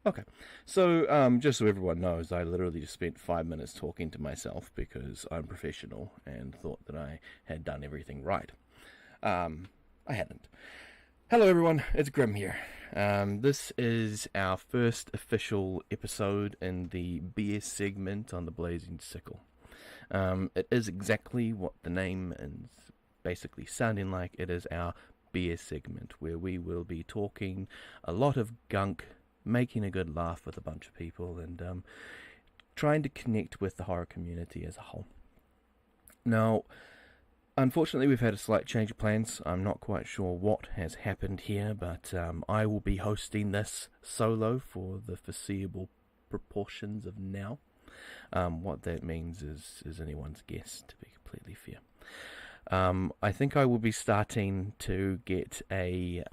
Okay. So, just so everyone knows, I literally just spent 5 minutes talking to myself because I'm professional and thought that I had done everything right. I hadn't. Hello, everyone. It's Grimm here. This is our first official episode in the B.S Segment on the Blazing Sickle. It is exactly what the name is basically sounding like. It is our B.S Segment, where we will be talking a lot of gunk, making a good laugh with a bunch of people, and trying to connect with the horror community as a whole. Now, unfortunately, we've had a slight change of plans. I'm not quite sure what has happened here, but I will be hosting this solo for the foreseeable proportions of now. What that means is anyone's guess, to be completely fair. I think I will be starting to get a...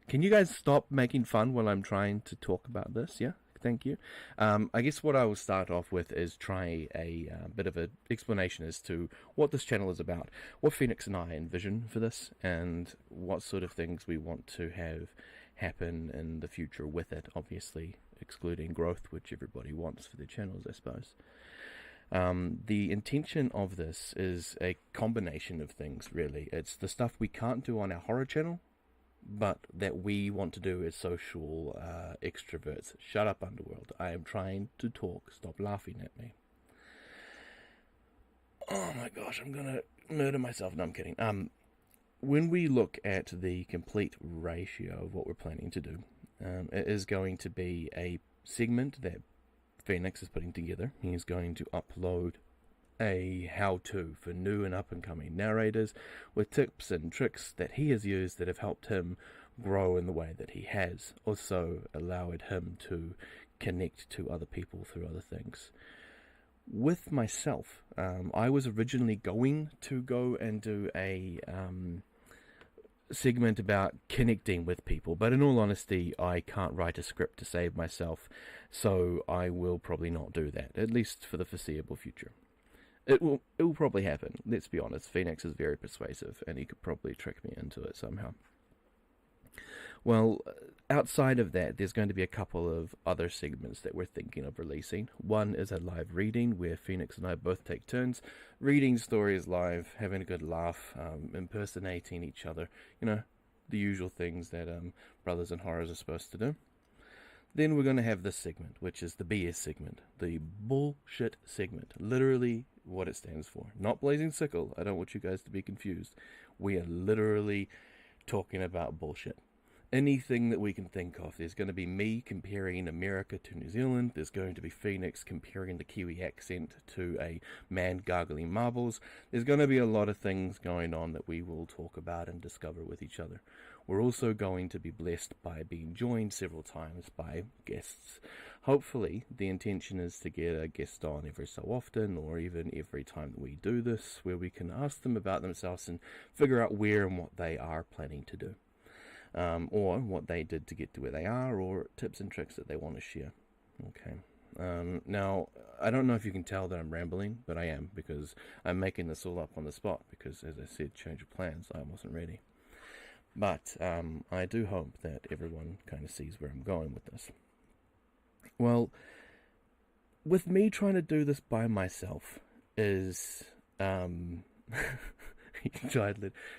Can you guys stop making fun while I'm trying to talk about this? Yeah? Thank you. I guess what I will start off with is try a bit of an explanation as to what this channel is about, what Phoenix and I envision for this, and what sort of things we want to have happen in the future with it, obviously excluding growth, which everybody wants for their channels, I suppose. The intention of this is a combination of things, really. It's the stuff we can't do on our horror channel, but that we want to do as social extroverts. Shut up, Underworld. I am trying to talk. Stop laughing at me. Oh my gosh, I'm gonna murder myself. No, I'm kidding. When we look at the complete ratio of what we're planning to do, it is going to be a segment that Phoenix is putting together. He's going to upload a how-to for new and up-and-coming narrators with tips and tricks that he has used that have helped him grow in the way that he has. Also allowed him to connect to other people through other things. With myself, I was originally going to go and do a segment about connecting with people, but in all honesty, I can't write a script to save myself, so I will probably not do that, at least for the foreseeable future. It will probably happen, let's be honest. Phoenix is very persuasive, and he could probably trick me into it somehow. Well, outside of that, there's going to be a couple of other segments that we're thinking of releasing. One is a live reading, where Phoenix and I both take turns reading stories live, having a good laugh, impersonating each other. You know, the usual things that brothers in horrors are supposed to do. Then we're going to have this segment, which is the BS segment, the bullshit segment. Literally what it stands for. Not Blazing Sickle. I don't want you guys to be confused. We are literally talking about bullshit. Anything that we can think of. There's going to be me comparing America to New Zealand. There's going to be Phoenix comparing the Kiwi accent to a man gargling marbles. There's going to be a lot of things going on that we will talk about and discover with each other. We're also going to be blessed by being joined several times by guests. Hopefully, the intention is to get a guest on every so often, or even every time that we do this, where we can ask them about themselves and figure out where and what they are planning to do. Or what they did to get to where they are, or tips and tricks that they want to share. Okay. Now, I don't know if you can tell that I'm rambling, but I am, because I'm making this all up on the spot, because, as I said, change of plans, I wasn't ready. But I do hope that everyone kind of sees where I'm going with this. Well, with me trying to do this by myself is...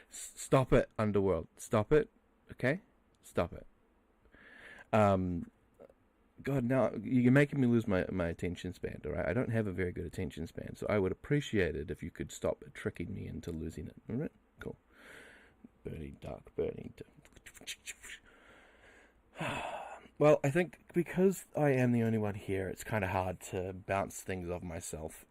Stop it, Underworld. Stop it. Okay? Stop it. God, now you're making me lose my attention span, alright? I don't have a very good attention span, so I would appreciate it if you could stop tricking me into losing it. Alright? Cool. Burning dark, burning dark. Well, I think because I am the only one here, it's kind of hard to bounce things off myself.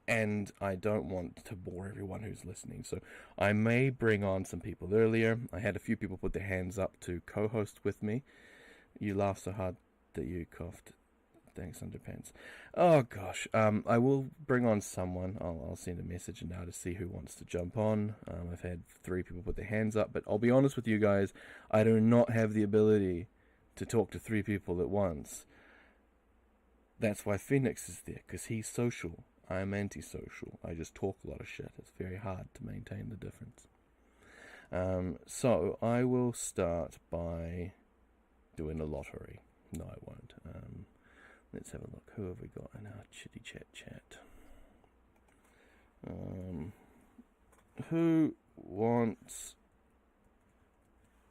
And I don't want to bore everyone who's listening, so I may bring on some people earlier. I had a few people put their hands up to co-host with me. You laughed so hard that you coughed. Thanks, Underpants. Oh gosh, I will bring on someone. I'll send a message now to see who wants to jump on. I've had 3 people put their hands up, but I'll be honest with you guys, I do not have the ability to talk to 3 people at once. That's why Phoenix is there, because he's social. I'm antisocial. I just talk a lot of shit. It's very hard to maintain the difference. So I will start by doing a lottery. No, I won't. Let's have a look. Who have we got in our chitty chat? Who wants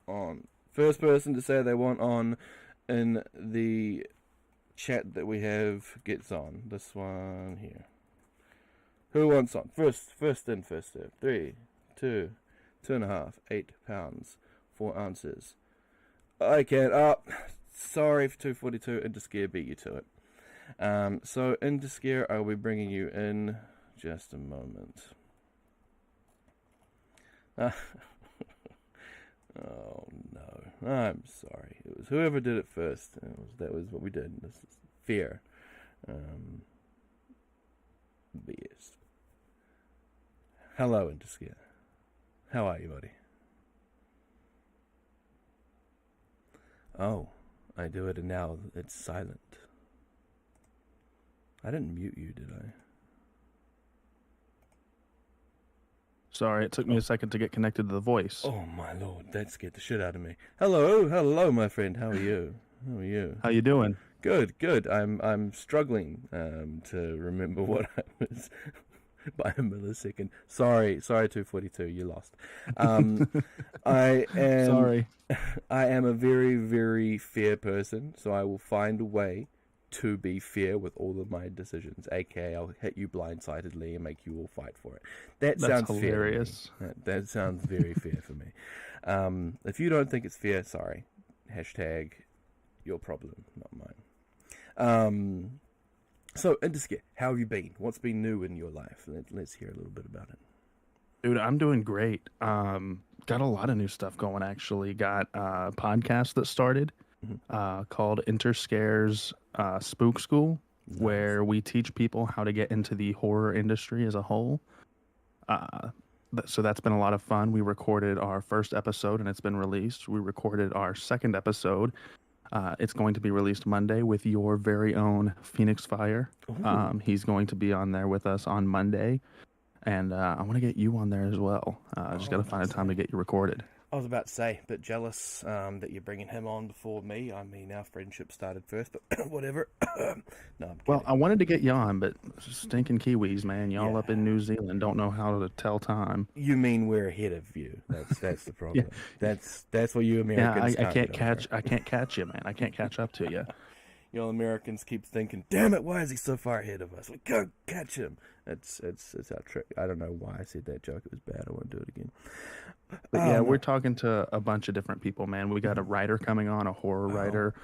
on? First person to say they want on in the chat that we have gets on. This one here. Who wants on? First in, first serve. 3, 2, 2.5, 8 pounds, 4 ounces. I can. Sorry for 242. Into Scare beat you to it. So into Scare, I'll be bringing you in just a moment. Oh no, I'm sorry. It was whoever did it first. That was what we did. This is Fear. B.S. Hello, into Scare. How are you, buddy? Oh, I do it and now it's silent. I didn't mute you, did I? Sorry, it took me a second to get connected to the voice. Oh my lord, that scared the shit out of me. Hello, my friend. How are you? How you doing? Good. I'm struggling to remember what I was by a millisecond. Sorry, 242. You lost. I am Sorry. I am a very, very fair person, so I will find a way to be fair with all of my decisions. AKA, I'll hit you blindsidedly and make you all fight for it. That's sounds hilarious. Fair. That sounds very fair for me. If you don't think it's fair, sorry. Hashtag your problem, not mine. So, Indiska, how have you been? What's been new in your life? Let's hear a little bit about it. Dude, I'm doing great. Got a lot of new stuff going, actually. Got a podcast that started called Interscare's Spook School, where we teach people how to get into the horror industry as a whole. So that's been a lot of fun. We recorded our first episode and it's been released. We recorded our second episode. It's going to be released Monday with your very own PhoenixFire. He's going to be on there with us on Monday. And I want to get you on there as well. Just got to find a time to get you recorded. I was about to say, a bit jealous that you're bringing him on before me. I mean, our friendship started first, but whatever. No, I'm kidding. Well, I wanted to get you on, but stinking Kiwis, man. Y'all up in New Zealand don't know how to tell time. You mean we're ahead of you? That's the problem. That's what you Americans. I can't catch you, man. I can't catch up to you. You know, Americans keep thinking, "Damn it, why is he so far ahead of us? We can't catch him." It's our trick. I don't know why I said that joke. It was bad. I won't do it again. But yeah, we're talking to a bunch of different people, man. We got a writer coming on, a horror writer.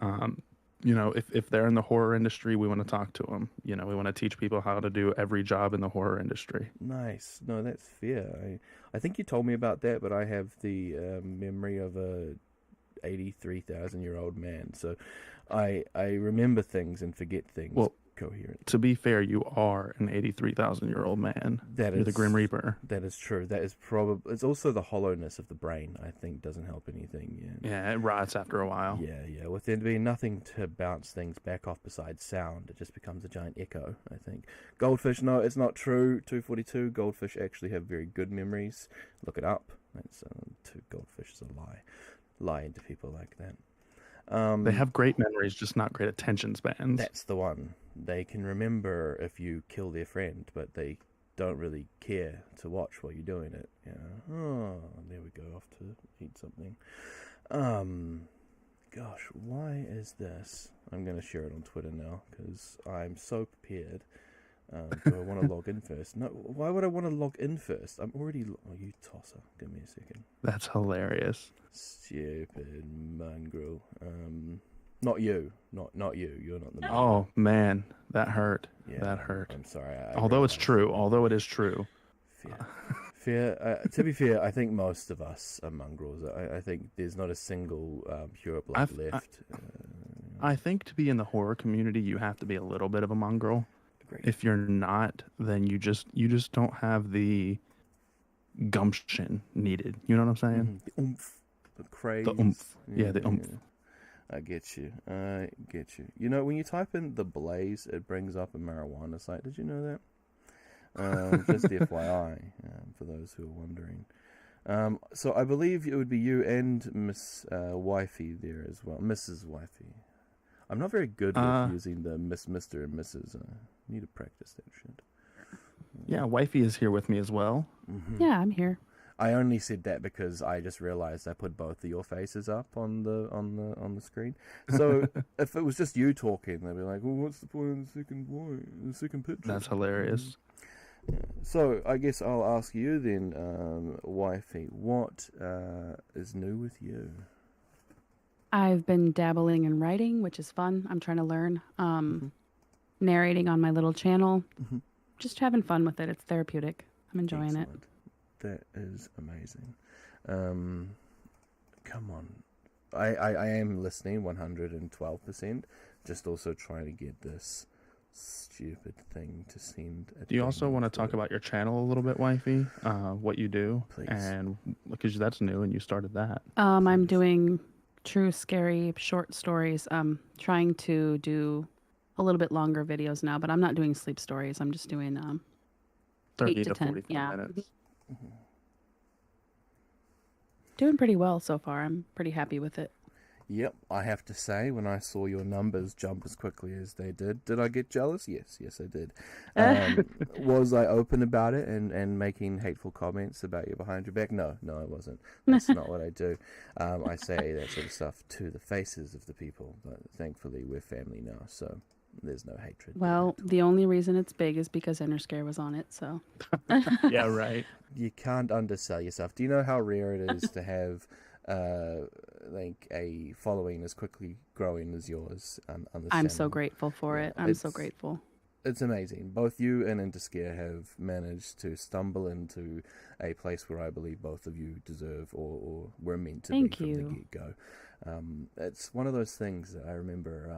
You know, if they're in the horror industry, we want to talk to them. You know, we want to teach people how to do every job in the horror industry. Nice. No, that's fair. I think you told me about that, but I have the memory of a 83,000-year-old man. So I remember things and forget things. Well, coherent. To be fair, you are an 83,000-year-old man. You're the Grim Reaper. That is true. That is probably. It's also the hollowness of the brain. I think doesn't help anything. Yeah, it rots after a while. Yeah. With there being nothing to bounce things back off besides sound, it just becomes a giant echo. I think goldfish. No, it's not true. 242. Goldfish actually have very good memories. Look it up. That's goldfish is a lie. Lying to people like that. They have great memories, just not great attention spans. That's the one. They can remember if you kill their friend, but they don't really care to watch while you're doing it. Oh, there we go, off to eat something. Gosh, why is this? I'm going to share it on Twitter now, because I'm so prepared. Do I want to log in first? No, why would I want to log in first? I'm already... Oh, you tosser. Give me a second. That's hilarious. Stupid mongrel. Not you. Not you. You're not the mongrel. Oh, man. That hurt. Yeah, that hurt. I'm sorry. Although it is true. Fair. To be fair, I think most of us are mongrels. I think there's not a single pure blood left. I think to be in the horror community, you have to be a little bit of a mongrel. Great. If you're not, then you just don't have the gumption needed. You know what I'm saying? The oomph, the craze. The oomph. Yeah, the oomph. I get you. You know, when you type in The Blaze, it brings up a marijuana site. Did you know that? Just the FYI, for those who are wondering. So I believe it would be you and Miss Wifey there as well, Mrs. Wifey. I'm not very good with using the Miss, Mr., and Mrs. Need to practice that shit. Yeah, Wifey is here with me as well. Mm-hmm. Yeah, I'm here. I only said that because I just realized I put both of your faces up on the screen. So if it was just you talking, they'd be like, "Well, what's the point of the second picture?" That's hilarious. Yeah. So I guess I'll ask you then, Wifey, what is new with you? I've been dabbling in writing, which is fun. I'm trying to learn. Narrating on my little channel. Mm-hmm. Just having fun with it. It's therapeutic. I'm enjoying it. That is amazing. Come on. I am listening 112%. Just also trying to get this stupid thing to send. Do you also want to talk about your channel a little bit, Wifey? What you do? Please. And because that's new and you started that. I'm doing true scary short stories. I'm trying to do a little bit longer videos now, but I'm not doing sleep stories. I'm just doing 30 8 to 10. 45 Yeah. minutes. Mm-hmm. Doing pretty well so far. I'm pretty happy with it. Yep, I have to say, when I saw your numbers jump as quickly as they did I get jealous? Yes, I did. Was I open about it and making hateful comments about you behind your back? No, I wasn't. That's not what I do. I say that sort of stuff to the faces of the people, but thankfully we're family now, so there's no hatred. Well, the only reason it's big is because Interscare was on it, so. Yeah, right. You can't undersell yourself. Do you know how rare it is to have like a following as quickly growing as yours on this I'm channel? so grateful for it. I'm so grateful. It's amazing. Both you and Interscare have managed to stumble into a place where I believe both of you deserve or were meant to be from the get-go. It's one of those things that I remember,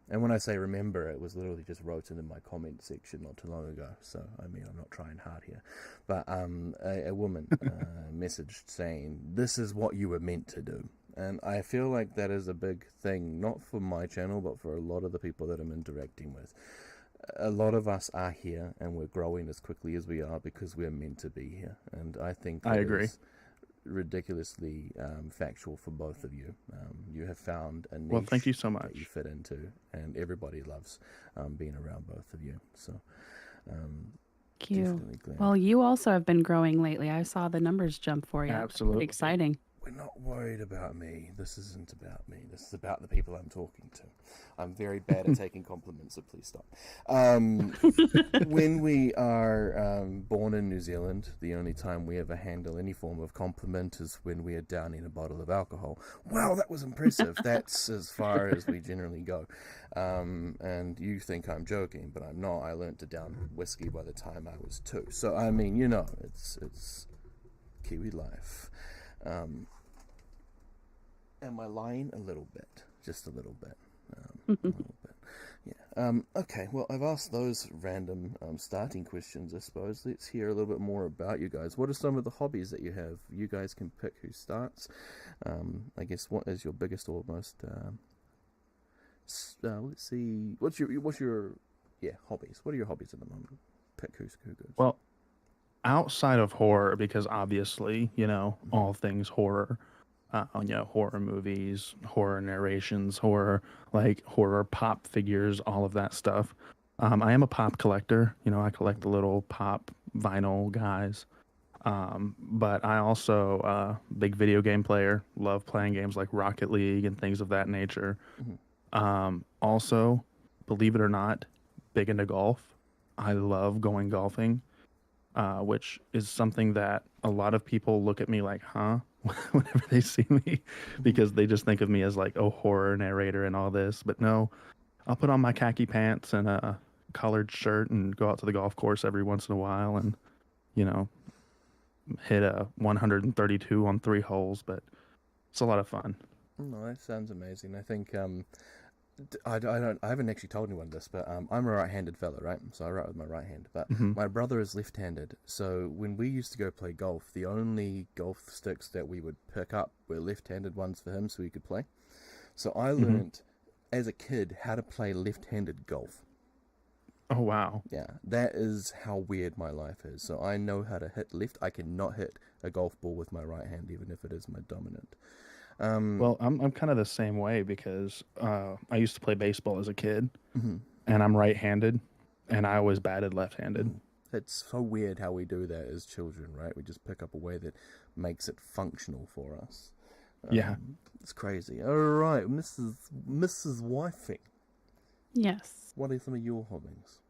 and when I say remember, it was literally just wrote into my comment section not too long ago, so I mean, I'm not trying hard here, but a woman messaged saying, "This is what you were meant to do." And I feel like that is a big thing, not for my channel, but for a lot of the people that I'm interacting with. A lot of us are here, and we're growing as quickly as we are because we're meant to be here, and I think I agree. Is ridiculously factual for both of you. You have found a niche Well, thank you so much. that you fit into, and everybody loves being around both of you. So, definitely glad. Well, you also have been growing lately. I saw the numbers jump for you. Absolutely. Pretty exciting. We're not worried about me. This isn't about me. This is about the people I'm talking to. I'm very bad at taking compliments, so please stop. When we are born in New Zealand, the only time we ever handle any form of compliment is when we are downing a bottle of alcohol. Wow, that was impressive. That's as far as we generally go. And you think I'm joking, but I'm not. I learned to down whiskey by the time I was 2. So, I mean, you know, it's Kiwi life. Am I lying? A little bit. Just a little bit. A little bit. Yeah. Okay, well, I've asked those random starting questions, I suppose. Let's hear a little bit more about you guys. What are some of the hobbies that you have? You guys can pick who starts. I guess, what is your biggest or most... let's see. What's your hobbies? What are your hobbies at the moment? Pick who goes. Well, outside of horror, because obviously, all things horror, horror movies, horror narrations, horror pop figures, all of that stuff. I am a pop collector. I collect the little pop vinyl guys. But I also, big video game player, love playing games like Rocket League and things of that nature. Also, believe it or not, big into golf. I love going golfing. Which is something that a lot of people look at me like, huh? Whenever they see me, because they just think of me as like, oh, horror narrator and all this. But no, I'll put on my khaki pants and a collared shirt and go out to the golf course every once in a while and, hit a 132 on 3 holes. But it's a lot of fun. No, that sounds amazing. I think I haven't actually told anyone this, but I'm a right-handed fella, right? So I write with my right hand. But my brother is left-handed, so when we used to go play golf, the only golf sticks that we would pick up were left-handed ones for him, so he could play. So I learned as a kid how to play left-handed golf. Oh, wow. Yeah, that is how weird my life is. So I know how to hit left. I cannot hit a golf ball with my right hand, even if it is my dominant. Well, I'm kind of the same way because I used to play baseball as a kid, Mm-hmm. and I'm right-handed, and I always batted left-handed. It's so weird how we do that as children, right? We just pick up a way that makes it functional for us. Yeah. It's crazy. All right, Mrs. Wifey, Yes. what are some of your hobbies?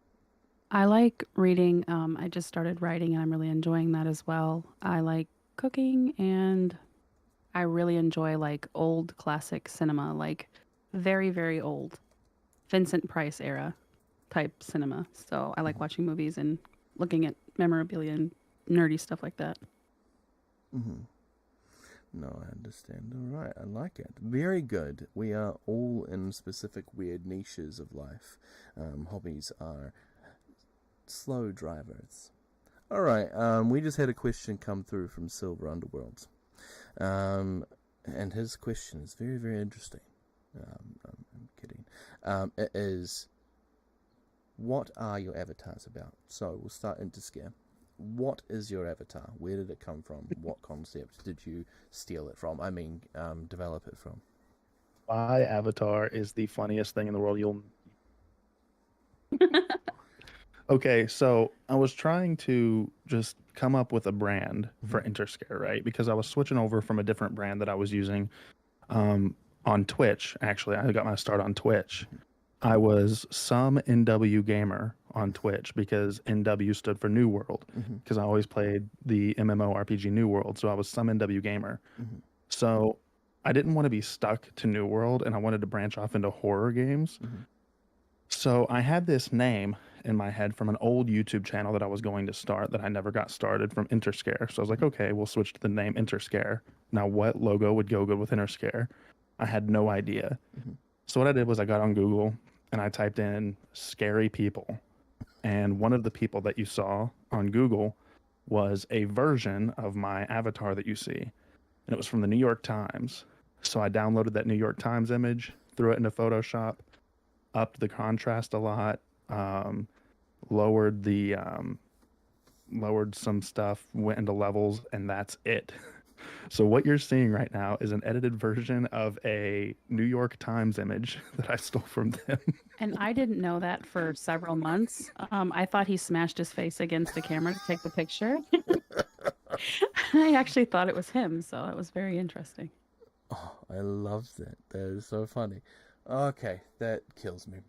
I like reading. I just started writing and I'm really enjoying that as well. I like cooking and I really enjoy like old classic cinema, like very, very old Vincent Price era type cinema. So I like watching movies and looking at memorabilia and nerdy stuff like that. Mm-hmm. No, I understand. All right, I like it. Very good. We are all in specific weird niches of life. Hobbies are slow drivers. All right, we just had a question come through from Silver Underworld. And his question is very, very interesting. I'm kidding. It is, what are your avatars about? So we'll start into scare. What is your avatar? Where did it come from? What concept did you steal it from? I mean, develop it from? My avatar is the funniest thing in the world. Okay, so I was trying to just come up with a brand for Interscare, right? Because I was switching over from a different brand that I was using on Twitch. Actually, I got my start on Twitch. I was some NW gamer on Twitch because NW stood for New World, because I always played the MMORPG New World, so I was some NW gamer. So I didn't want to be stuck to New World, and I wanted to branch off into horror games. So I had this name in my head from an old YouTube channel that I was going to start that I never got started, from Interscare. So I was like, okay, we'll switch to the name Interscare. Now, what logo would go good with Interscare? I had no idea. So what I did was I got on Google and I typed in scary people. And one of the people that you saw on Google was a version of my avatar that you see. And it was from the New York Times. So I downloaded that New York Times image, threw it into Photoshop, upped the contrast a lot, lowered some stuff, went into levels, and that's it. So what you're seeing right now is an edited version of a New York Times image that I stole from them. And I didn't know that for several months. I thought he smashed his face against the camera to take the picture. I actually thought it was him, so it was very interesting. Oh, I love that. That is so funny. Okay, that kills me.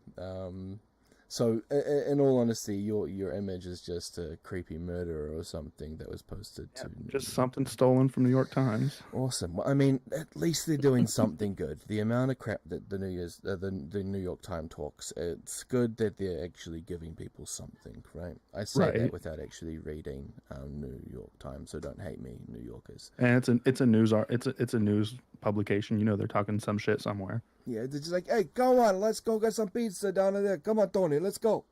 So, in all honesty, your image is just a creepy murderer or something that was posted to... Just something stolen from New York Times. Awesome. Well, I mean, at least they're doing something good. The amount of crap that the New York Times talks, it's good that they're actually giving people something, right? I say that without actually reading New York Times, so don't hate me, New Yorkers. And it's a news publication. You know, they're talking some shit somewhere. Yeah, they're just like, hey, go on, let's go get some pizza down there. Come on, Tony, let's go.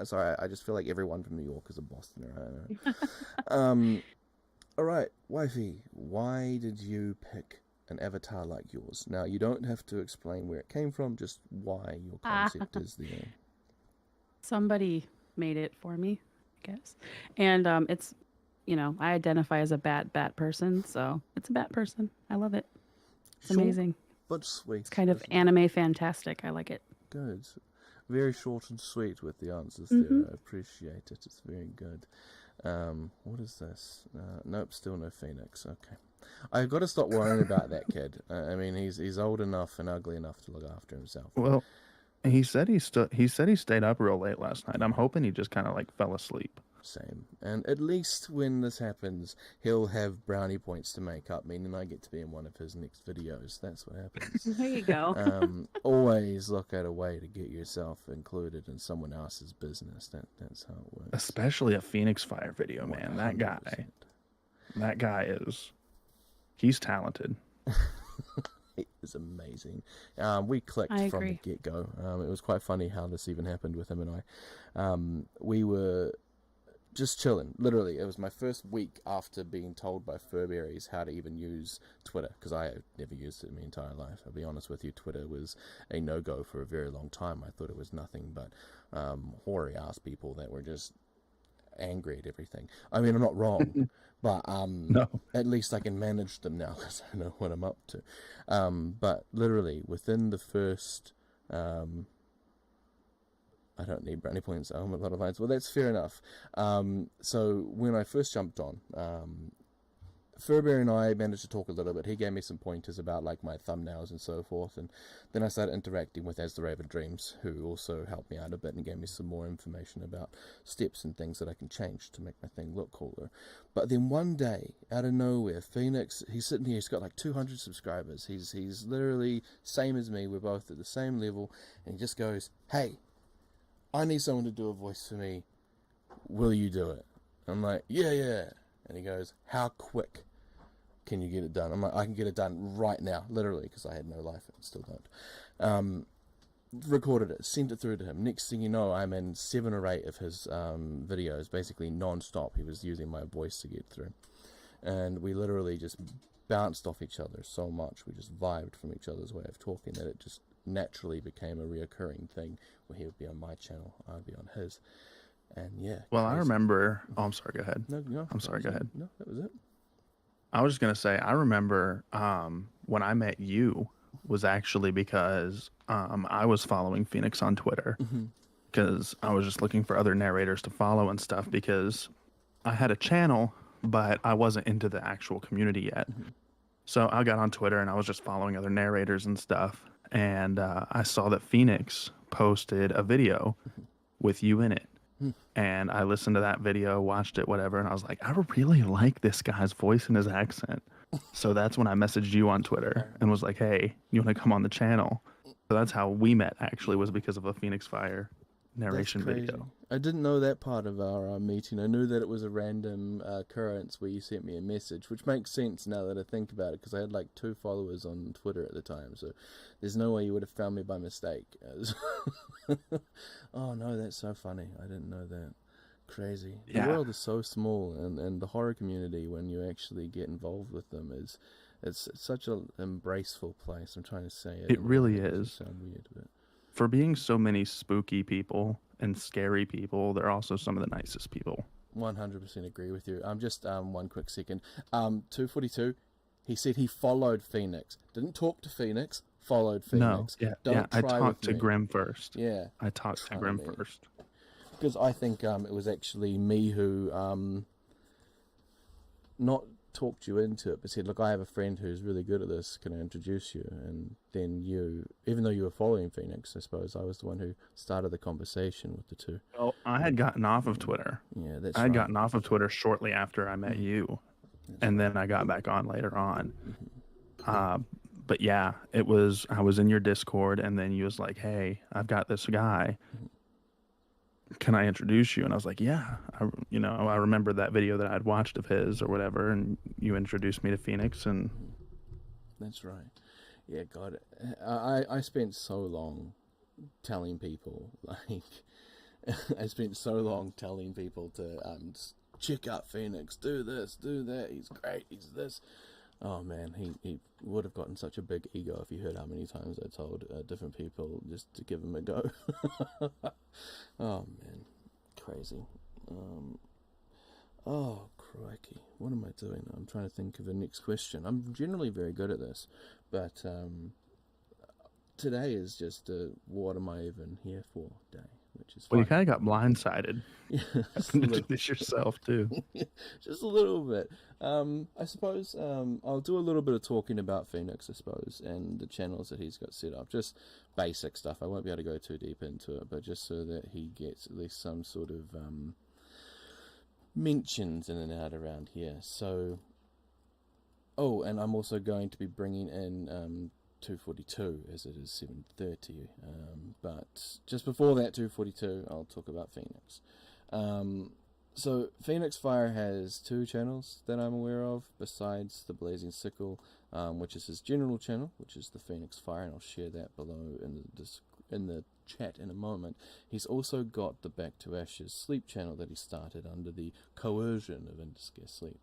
Sorry, I just feel like everyone from New York is a Bostoner. All right, wifey, why did you pick an avatar like yours? Now, you don't have to explain where it came from, just why your concept is there. Somebody made it for me, I guess. And it's, I identify as a bat person, so it's a bat person. I love it. It's amazing. But sweet. It's kind of anime fantastic. I like it. Good. Very short and sweet with the answers there. I appreciate it. It's very good. What is this? Nope, still no Phoenix. Okay. I've got to stop worrying about that kid. I mean, he's old enough and ugly enough to look after himself. Well, he said he stayed up real late last night. I'm hoping he just kind of like fell asleep. Same. And at least when this happens, he'll have brownie points to make up, meaning I get to be in one of his next videos. That's what happens. There you go. Always look at a way to get yourself included in someone else's business. That's how it works. Especially a PhoenixFire video, man. 100%. That guy he's talented. It is amazing. We clicked from the get-go. It was quite funny how this even happened with him and I. We were just chilling. Literally, it was my first week after being told by furberries how to even use Twitter, because I had never used it in my entire life. I'll be honest with you, Twitter was a no-go for a very long time. I thought it was nothing but hoary-ass people that were just angry at everything. I mean, I'm not wrong, but No. at least I can manage them now because I know what I'm up to. But literally, within the first... I don't need brownie points. A lot of lines. Well, that's fair enough. So when I first jumped on, Furberry and I managed to talk a little bit. He gave me some pointers about like my thumbnails and so forth, and then I started interacting with As the Raven Dreams, who also helped me out a bit and gave me some more information about steps and things that I can change to make my thing look cooler. But then one day, out of nowhere, Phoenix, he's sitting here, he's got like 200 subscribers. He's literally same as me. We're both at the same level, and he just goes, "Hey, I need someone to do a voice for me. Will you do it?" I'm like, yeah. And he goes, "How quick can you get it done?" I'm like, "I can get it done right now," literally, because I had no life and still don't. Recorded it, sent it through to him. Next thing you know, I'm in 7 or 8 of his videos, basically non-stop. He was using my voice to get through. And we literally just bounced off each other so much. We just vibed from each other's way of talking that it just naturally became a reoccurring thing where he would be on my channel, I'd be on his. And yeah. Well, crazy. I remember... Oh, I'm sorry, go ahead. No, I'm sorry, go ahead. No, that was it. I was just going to say, I remember when I met you was actually because I was following Phoenix on Twitter because I was just looking for other narrators to follow and stuff because I had a channel, but I wasn't into the actual community yet. So I got on Twitter and I was just following other narrators and stuff. And I saw that Phoenix posted a video with you in it. And I listened to that video, watched it, whatever, and I was like, I really like this guy's voice and his accent. So that's when I messaged you on Twitter and was like, hey, you want to come on the channel? So that's how we met, actually, was because of a PhoenixFire narration video. I didn't know that part of our meeting. I knew that it was a random occurrence where you sent me a message, which makes sense now that I think about it, because I had like 2 followers on Twitter at the time, so there's no way you would have found me by mistake. Oh no, that's so funny. I didn't know that. Crazy. The world is so small, and the horror community, when you actually get involved with them, it's such an embraceful place. I'm trying to say it. It really is. Sound weird, but for being so many spooky people and scary people, they're also some of the nicest people. 100% agree with you. Just one quick second. 242, he said he followed Phoenix. Didn't talk to Phoenix, followed Phoenix. No, I talked to Grimm first. Yeah. I talked to Grimm first. Because I think it was actually me who not talked you into it, but said, look, I have a friend who's really good at this, can I introduce you? And then you, even though you were following Phoenix, I suppose, I was the one who started the conversation with the two. Well, I had gotten off of Twitter. Yeah, that's I had gotten off of Twitter shortly after I met you, and then I got back on later on. But yeah, I was in your Discord, and then you was like, hey, I've got this guy. Can I introduce you? And I was like, yeah. I remember that video that I'd watched of his or whatever, and you introduced me to Phoenix, and that's right. Yeah, God, I spent so long telling people, like, I spent so long telling people to check out Phoenix, do this, do that, he's great, he's this. Oh man, he would have gotten such a big ego if he heard how many times I told different people just to give him a go. Oh man, crazy. Oh crikey, what am I doing? I'm trying to think of the next question. I'm generally very good at this, but today is just a what am I even here for day, which is fine. Well, you kind of got blindsided. Yeah, to do this yourself too. Just a little bit. I suppose I'll do a little bit of talking about Phoenix, I suppose, and the channels that he's got set up. Just basic stuff. I won't be able to go too deep into it, but just so that he gets at least some sort of mentions in and out around here. So, oh, and I'm also going to be bringing in 242 as it is 7:30. But just before that 242, I'll talk about Phoenix. So PhoenixFire has 2 channels that I'm aware of, besides the Blazing Sickle, which is his general channel, which is the PhoenixFire, and I'll share that below in the chat in a moment. He's also got the Back to Ashes sleep channel that he started under the coercion of Interscare Sleep.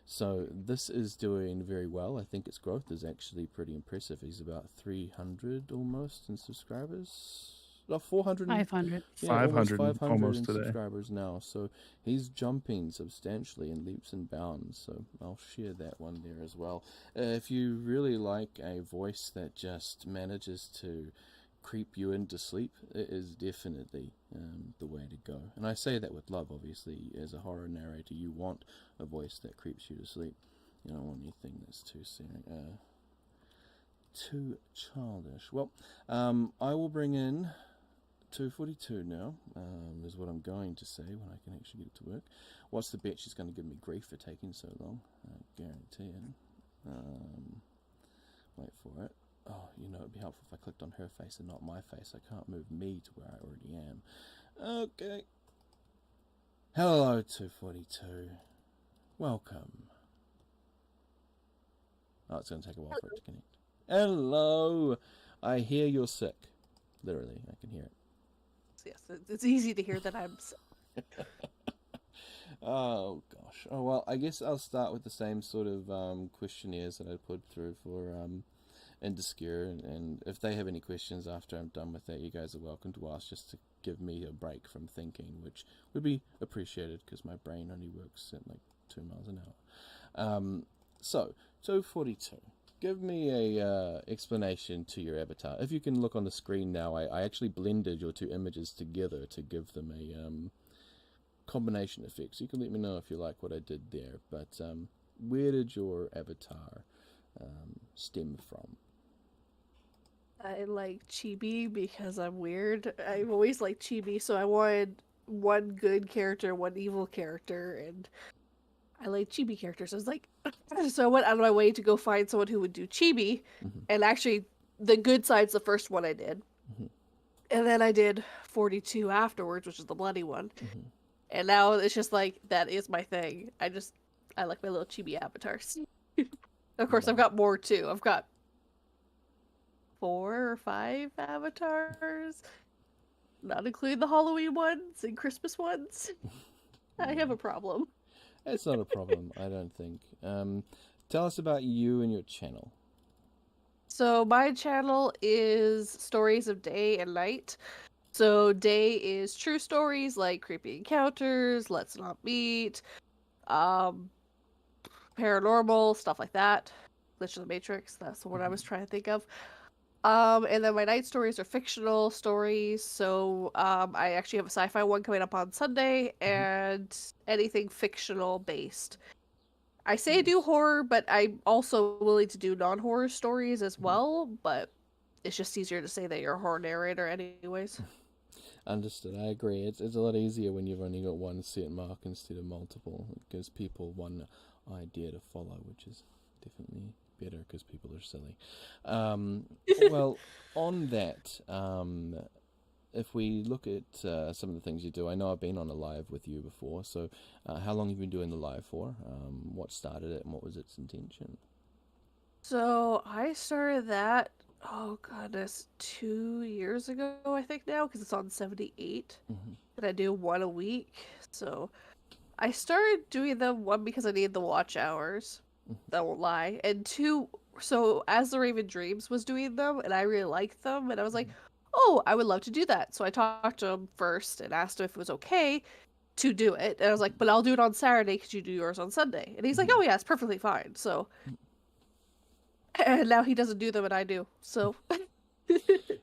So this is doing very well. I think its growth is actually pretty impressive. He's about 300 almost in subscribers. 400. 500. Yeah, 500 almost 500 almost in today. subscribers now. So he's jumping substantially in leaps and bounds. So I'll share that one there as well. If you really like a voice that just manages to creep you into sleep, it is definitely the way to go. And I say that with love, obviously. As a horror narrator, you want a voice that creeps you to sleep. You don't want anything that's too serious, too childish. Well, I will bring in 242 now, is what I'm going to say when I can actually get it to work. What's the bet she's going to give me grief for taking so long? I guarantee it. Wait for it. Oh, it'd be helpful if I clicked on her face and not my face. I can't move me to where I already am. Okay. Hello, 242. Welcome. Oh, it's going to take a while for it to connect. Hello. I hear you're sick. Literally, I can hear it. Yes, it's easy to hear that I'm sick. Oh, gosh. Oh, well, I guess I'll start with the same sort of questionnaires that I put through for Interscare, and if they have any questions after I'm done with that, you guys are welcome to ask, just to give me a break from thinking, which would be appreciated because my brain only works at like 2 miles an hour. So 242, give me a explanation to your avatar. If you can look on the screen now, I actually blended your two images together to give them a combination effect. So you can let me know if you like what I did there. But where did your avatar stem from? I like chibi because I'm weird. I've always liked chibi, so I wanted one good character, one evil character, and I like chibi characters. I was like, so I went out of my way to go find someone who would do chibi, and actually, the good side's the first one I did, and then I did 42 afterwards, which is the bloody one, and now it's just like that is my thing. I like my little chibi avatars. Of course, I've got more too. I've got 4 or 5 avatars, not including the Halloween ones and Christmas ones. I have a problem. It's not a problem, I don't think. Tell us about you and your channel. So my channel is stories of day and night. So day is true stories like creepy encounters, let's not meet, paranormal, stuff like that. Glitch of the Matrix, that's the one I was trying to think of. And then my night stories are fictional stories. So I actually have a sci-fi one coming up on Sunday, and anything fictional based. I say I do horror, but I'm also willing to do non-horror stories as well, but it's just easier to say that you're a horror narrator anyways. Understood, I agree. It's a lot easier when you've only got one set mark instead of multiple. It gives people one idea to follow, which is definitely better because people are silly. Well, on that, if we look at some of the things you do, I know I've been on a live with you before, so how long have you been doing the live for? What started it and what was its intention? So I started that, oh goodness, 2 years ago, I think now, because it's on 78, and I do one a week. So I started doing them, one, because I needed the watch hours, that won't lie, and two, so As the Raven Dreams was doing them, and I really liked them, and I was like, oh, I would love to do that. So I talked to him first and asked him if it was okay to do it, and I was like, but I'll do it on Saturday because you do yours on Sunday. And he's like, oh yeah, it's perfectly fine. So, and now he doesn't do them and I do, so.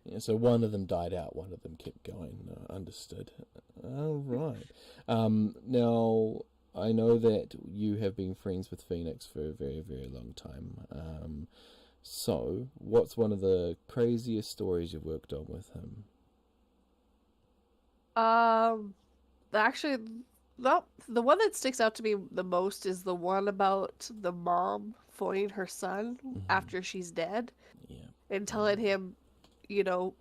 Yeah, so one of them died out, one of them kept going. Understood. All right. Now, I know that you have been friends with Phoenix for a very, very long time. So, what's one of the craziest stories you've worked on with him? Actually, no, the one that sticks out to me the most is the one about the mom phoning her son after she's dead. Yeah. And telling him,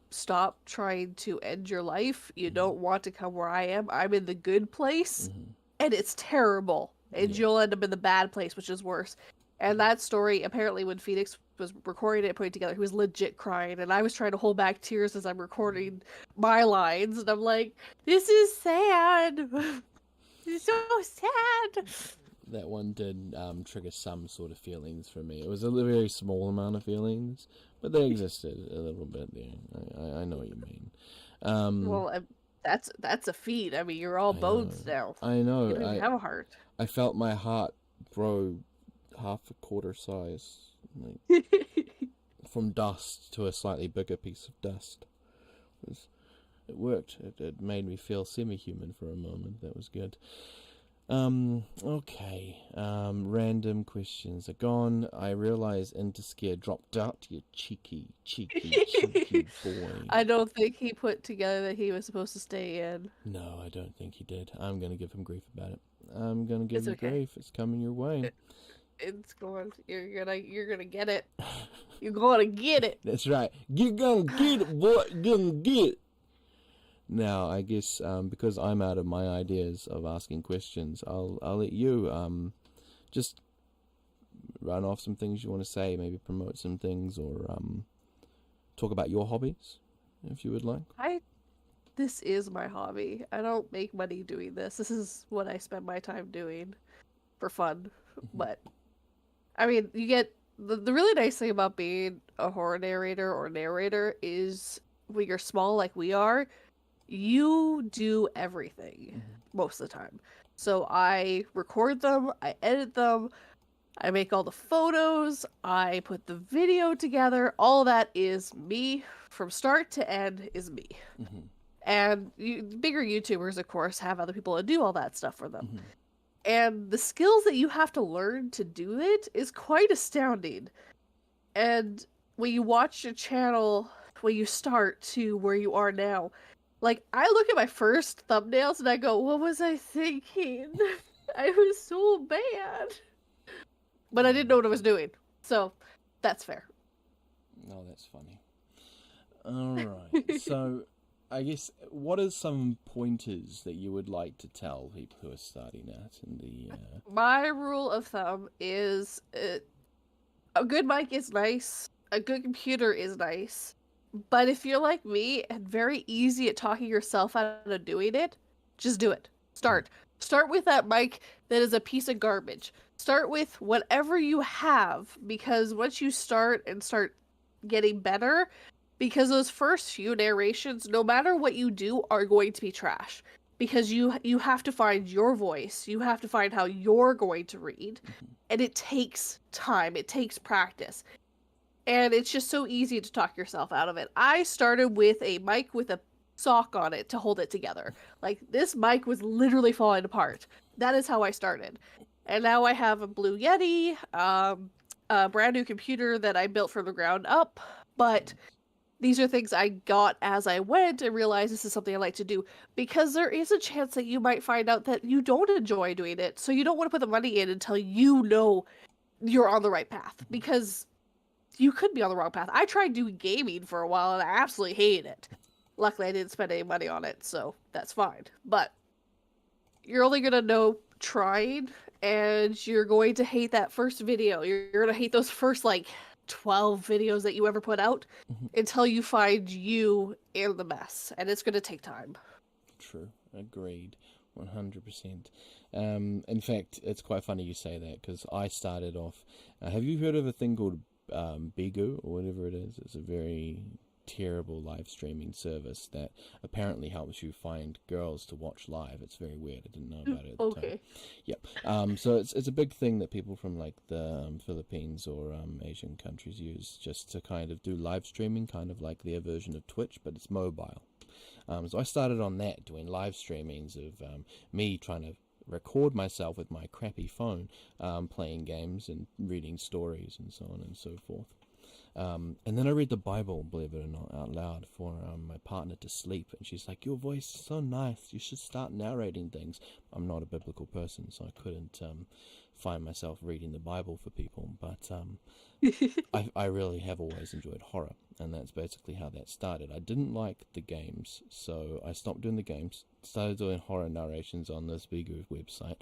stop trying to end your life. You don't want to come where I am. I'm in the good place. And it's terrible. And you'll end up in the bad place, which is worse. And that story, apparently when Phoenix was recording it, putting it together, he was legit crying, and I was trying to hold back tears as I'm recording my lines, and I'm like, this is sad. It's so sad. That one did trigger some sort of feelings for me. It was a very small amount of feelings, but they existed a little bit there. I know what you mean. Well, that's a feat. I mean, you're all bones now. I know. You don't even have a heart. I felt my heart grow half a quarter size, like, from dust to a slightly bigger piece of dust. It worked. It made me feel semi-human for a moment. That was good. Okay. Random questions are gone. I realize Interscare dropped out, you cheeky boy. I don't think he put together that he was supposed to stay in. No, I don't think he did. I'm gonna give him grief about it. I'm gonna give him grief. It's coming your way. It's going. You're gonna get it. You're gonna get it. That's right. You're gonna get it, boy. You're gonna get it. Now, I guess because I'm out of my ideas of asking questions, I'll let you just run off some things you want to say, maybe promote some things, or talk about your hobbies, if you would like. This is my hobby. I don't make money doing this. This is what I spend my time doing for fun. But I mean, you get the really nice thing about being a horror narrator or narrator is when you're small like we are, you do everything most of the time. So I record them, I edit them, I make all the photos, I put the video together. All that is me from start to end is me. And bigger YouTubers, of course, have other people to do all that stuff for them. And the skills that you have to learn to do it is quite astounding. And when you watch your channel, when you start to where you are now, like, I look at my first thumbnails and I go, what was I thinking? I was so bad. But I didn't know what I was doing. So, that's fair. Oh, that's funny. Alright, so I guess, what are some pointers that you would like to tell people who are starting out in the... My rule of thumb is a good mic is nice, a good computer is nice, but if you're like me and very easy at talking yourself out of doing it, just do it. Start with that mic that is a piece of garbage. Start with whatever you have, because once you start getting better, because those first few narrations, no matter what you do, are going to be trash. Because you have to find your voice. You have to find how you're going to read. And it takes time. It takes practice. And it's just so easy to talk yourself out of it. I started with a mic with a sock on it to hold it together. Like, this mic was literally falling apart. That is how I started. And now I have a Blue Yeti, a brand new computer that I built from the ground up. But these are things I got as I went and realized this is something I like to do. Because there is a chance that you might find out that you don't enjoy doing it. So you don't want to put the money in until you know you're on the right path. Because you could be on the wrong path. I tried doing gaming for a while and I absolutely hated it. Luckily, I didn't spend any money on it, so that's fine. But you're only going to know trying, and you're going to hate that first video. You're going to hate those first, 12 videos that you ever put out until you find you in the mess. And it's going to take time. True. Agreed. 100%. In fact, it's quite funny you say that, because I started off... have you heard of a thing called Bigu, or whatever it is? It's a very terrible live streaming service that apparently helps you find girls to watch live. It's very weird. I didn't know about it at the time. Yep. So it's a big thing that people from the Philippines or Asian countries use just to kind of do live streaming, kind of like their version of Twitch, but it's mobile. So I started on that, doing live streamings of me trying to record myself with my crappy phone, playing games and reading stories and so on and so forth. And then I read the Bible, believe it or not, out loud for my partner to sleep. And she's like, your voice is so nice. You should start narrating things. I'm not a biblical person, so I couldn't find myself reading the Bible for people. But I really have always enjoyed horror. And that's basically how that started. I didn't like the games, so I stopped doing the games. Started doing horror narrations on this Bigu website.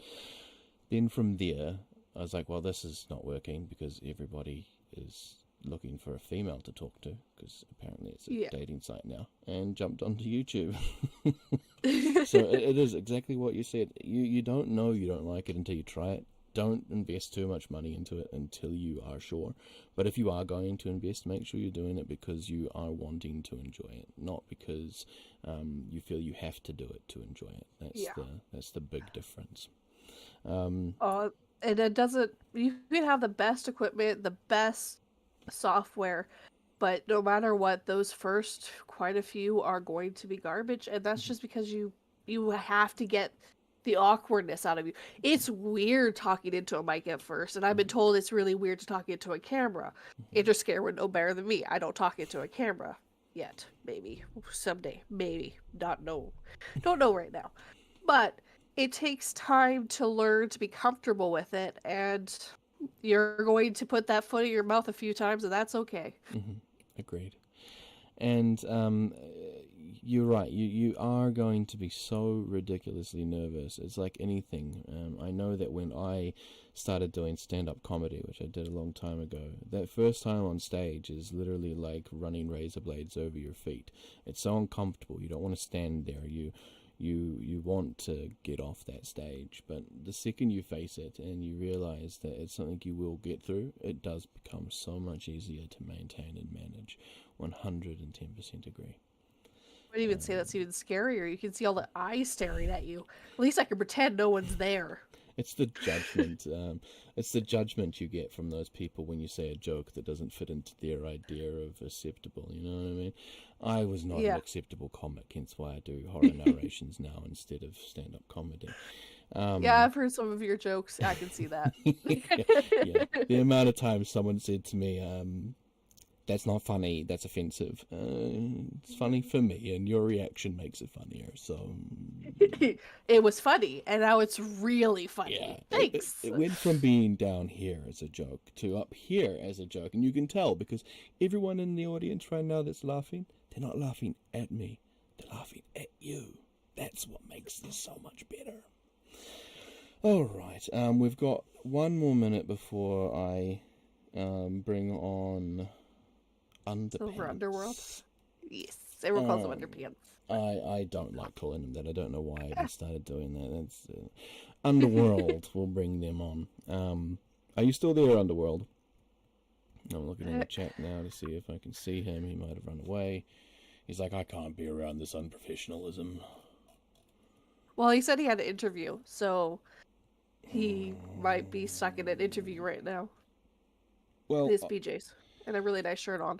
Then from there, I was like, well, this is not working because everybody is... looking for a female to talk to, because apparently it's a Yeah. dating site now, and jumped onto YouTube. So it is exactly what you said. You don't know you don't like it until you try it. Don't invest too much money into it until you are sure. But if you are going to invest, make sure you're doing it because you are wanting to enjoy it, not because you feel you have to do it to enjoy it. That's the big difference. And it doesn't. You can have the best equipment, the best software, but no matter what, those first quite a few are going to be garbage, and that's just because you have to get the awkwardness out of you. It's weird talking into a mic at first, and I've been told it's really weird to talk into a camera. Interscare would know better than me. I don't talk into a camera yet. Maybe someday. Maybe don't know right now. But it takes time to learn to be comfortable with it, and you're going to put that foot in your mouth a few times, and that's okay. Agreed. And you're right. You are going to be so ridiculously nervous. It's like anything. I know that when I started doing stand-up comedy, which I did a long time ago, that first time on stage is literally like running razor blades over your feet. It's so uncomfortable. You don't want to stand there. You want to get off that stage, but the second you face it and you realize that it's something you will get through, it does become so much easier to maintain and manage. 110% agree. I would even say that's even scarier. You can see all the eyes staring at you. At least I can pretend no one's there. It's the judgment. It's the judgment you get from those people when you say a joke that doesn't fit into their idea of acceptable. You know what I mean? I was not an acceptable comic, hence why I do horror narrations now instead of stand-up comedy. Yeah, I've heard some of your jokes. I can see that. Yeah. The amount of times someone said to me, "That's not funny. That's offensive." It's funny for me, and your reaction makes it funnier. So it was funny, and now it's really funny. yeah, Thanks. it went from being down here as a joke to up here as a joke, and you can tell because everyone in the audience right now that's laughing, they're not laughing at me. They're laughing at you. That's what makes this so much better. All right, we've got one more minute before I bring on Underpants. Silver Underworld? Yes, everyone calls them Underpants. I don't like calling them that. I don't know why I even started doing that. That's Underworld. We'll bring them on. Are you still there, Underworld? I'm looking in the chat now to see if I can see him. He might have run away. He's like, I can't be around this unprofessionalism. Well, he said he had an interview, so he might be stuck in an interview right now. Well, his PJs and a really nice shirt on.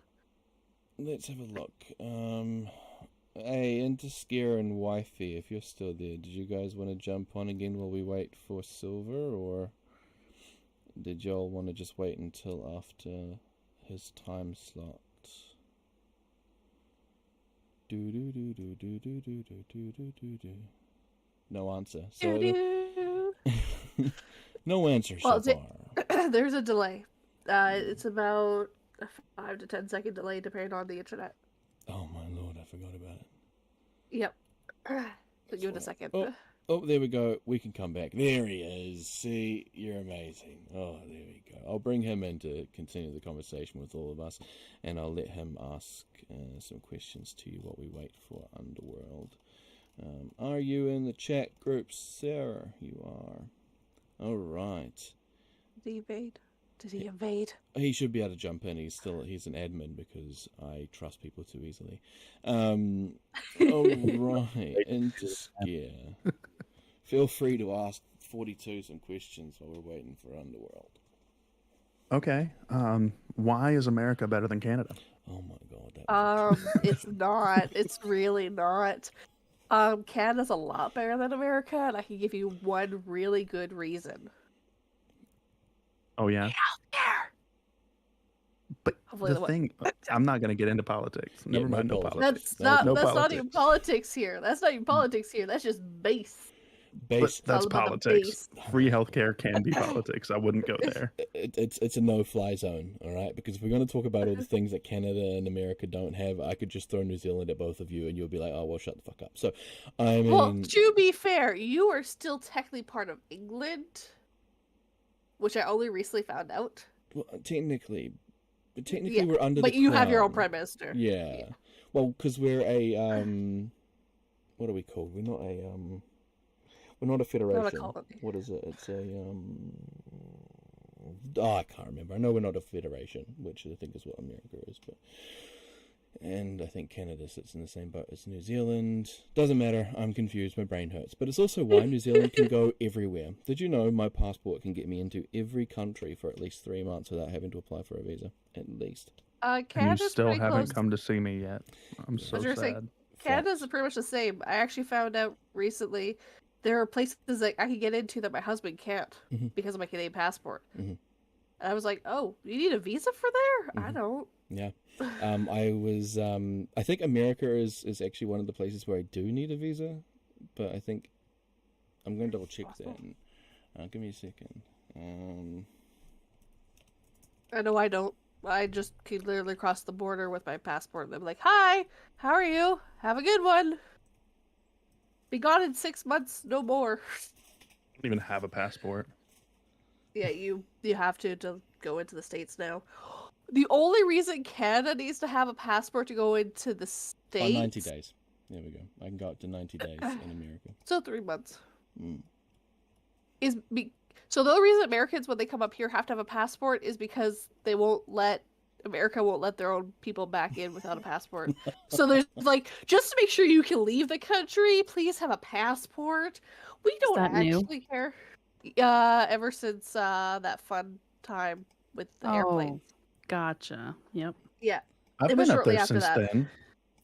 Let's have a look. Hey, Interscare and Wifey, if you're still there, did you guys want to jump on again while we wait for Silver, or did y'all want to just wait until after his time slot? No answer. So no answer so far. There's a delay. It's about a 5 to 10 second delay depending on the internet. Oh my lord, I forgot about it. Yep. Give it a second. Oh, there we go. We can come back. There he is. See, you're amazing. Oh, there we go. I'll bring him in to continue the conversation with all of us, and I'll let him ask some questions to you while we wait for Underworld. Are you in the chat group, Sarah? You are. All right. Did he evade? He should be able to jump in. He's an admin because I trust people too easily. All right, Interscare. Feel free to ask 42 some questions while we're waiting for Underworld. Okay. Why is America better than Canada? Oh my god. It's not. It's really not. Canada's a lot better than America, and I can give you one really good reason. Oh, yeah? Healthcare. But the thing, I'm not going to get into politics. Never mind, no politics. That's not even politics here. That's not even politics here. That's just base. But that's politics. Free healthcare can be politics. I wouldn't go there. It's a no-fly zone, all right? Because if we're going to talk about all the things that Canada and America don't have, I could just throw New Zealand at both of you, and you'll be like, oh, well, shut the fuck up. So, I mean... Well, to be fair, you are still technically part of England, which I only recently found out. Well, technically, But technically, we're under the But you have your own crown. prime minister. Yeah. Well, because we're a what are we called? We're not a federation. colony. What is it? It's a oh, I can't remember. I know we're not a federation, which I think is what America is, but. And I think Canada sits in the same boat as New Zealand. Doesn't matter, I'm confused, my brain hurts. But it's also why New Zealand can go everywhere. Did you know my passport can get me into every country for at least 3 months without having to apply for a visa? At least. And Canada's you still pretty haven't close. come to see me yet. I'm so gonna say, sad. Canada's pretty much the same. I actually found out recently there are places that I can get into that my husband can't because of my Canadian passport. And I was like, oh, you need a visa for there? I don't. Yeah. I think America is actually one of the places where I do need a visa, but I think I'm going to double check that. Give me a second. I know I don't. I just could literally cross the border with my passport and I'm like, hi, how are you? Have a good one. Be gone in 6 months, no more. I don't even have a passport. Yeah, you have to go into the States now. The only reason Canada needs to have a passport to go into the States... 90 days. There we go. I can go up to 90 days in America. So 3 months. So the only reason Americans, when they come up here, have to have a passport is because America won't let their own people back in without a passport. So there's like, just to make sure you can leave the country, please have a passport. We don't actually care. Ever since that fun time with the airplanes. Gotcha. Yep. Yeah. I've been up there since then.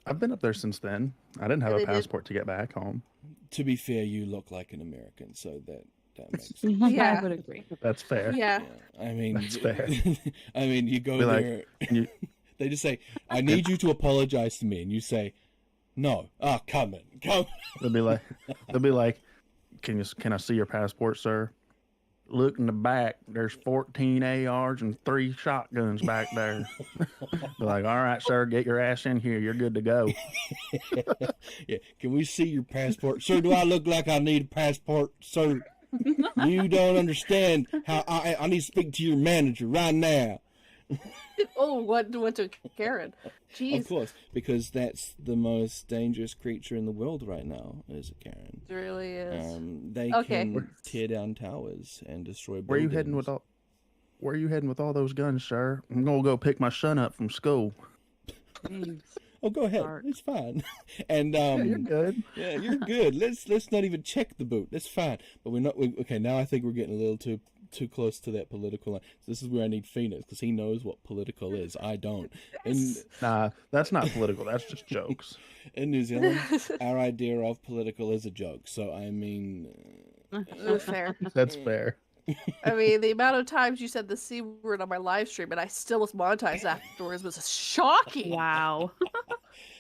I've been up there since then. I didn't have a passport to get back home. To be fair, you look like an American, so that makes sense. Yeah, I would agree. That's fair. Yeah. I mean, that's fair. I mean, you go there. They just say, "I need you to apologize to me," and you say, "No." Ah, come. They'll be like, "Can I see your passport, sir?" Look in the back. There's 14 ARs and 3 shotguns back there. They're like, all right, sir, get your ass in here. You're good to go. Yeah. Can we see your passport? Sir, do I look like I need a passport? Sir, you don't understand how I need to speak to your manager right now. Oh, what to Karen? Jeez. Of course, because that's the most dangerous creature in the world right now, is a Karen. It really is. They can tear down towers and destroy buildings. Where are you heading with all those guns, sir? I'm gonna go pick my son up from school. Oh, go ahead. It's fine. And yeah, you're good. Yeah, you're good. Let's not even check the boot. That's fine. But we're not. Okay, now I think we're getting a little too close to that political line. So this is where I need Phoenix, because he knows what political is. I don't. Nah, that's not political. That's just jokes. In New Zealand, our idea of political is a joke. So I mean, That's fair. That's fair. I mean, the amount of times you said the C word on my live stream and I still was monetized afterwards was shocking. Wow.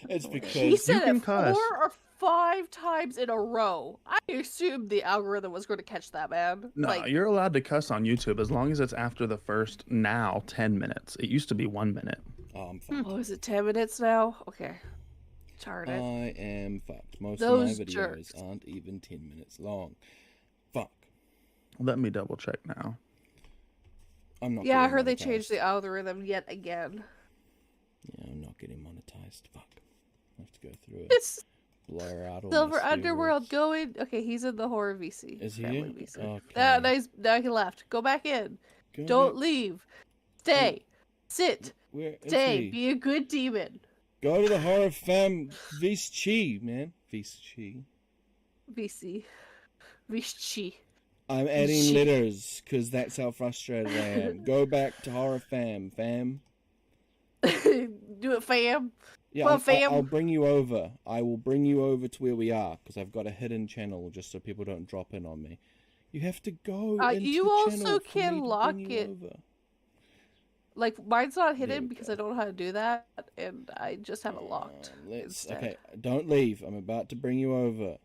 It's because He said it cuss. 4 or 5 times in a row. I assumed the algorithm was going to catch that, man. No, you're allowed to cuss on YouTube as long as it's after the first 10 minutes. It used to be 1 minute. Oh, I'm fucked. Oh, is it 10 minutes now? Okay. Darn it. I am fucked. Most Those of my videos jerks. aren't even 10 minutes long. Fuck. Let me double check now. I'm not. Yeah, I getting heard they monetized. changed the algorithm yet again. Yeah, I'm not getting monetized. Fuck. I have to go through it. It's Blur out all Silver my Underworld steroids. going. Okay, he's in the horror VC. Is he? Family VC. Okay. Now he left. Go back in. Go Don't back- leave. Stay. Sit. Where is Stay. he? Be a good demon. Go to the horror fam VC, man. VC. VC. VC. I'm adding Shit. letters because that's how frustrated I am. Go back to horror fam. Do it, fam. Yeah, Come on, fam. I'll bring you over. I will bring you over to where we are because I've got a hidden channel just so people don't drop in on me. You have to go into You the also channel for can me to lock bring you it. over. Like, mine's not There hidden we because go. I don't know how to do that, and I just have it locked. Let's. instead. Okay, don't leave. I'm about to bring you over.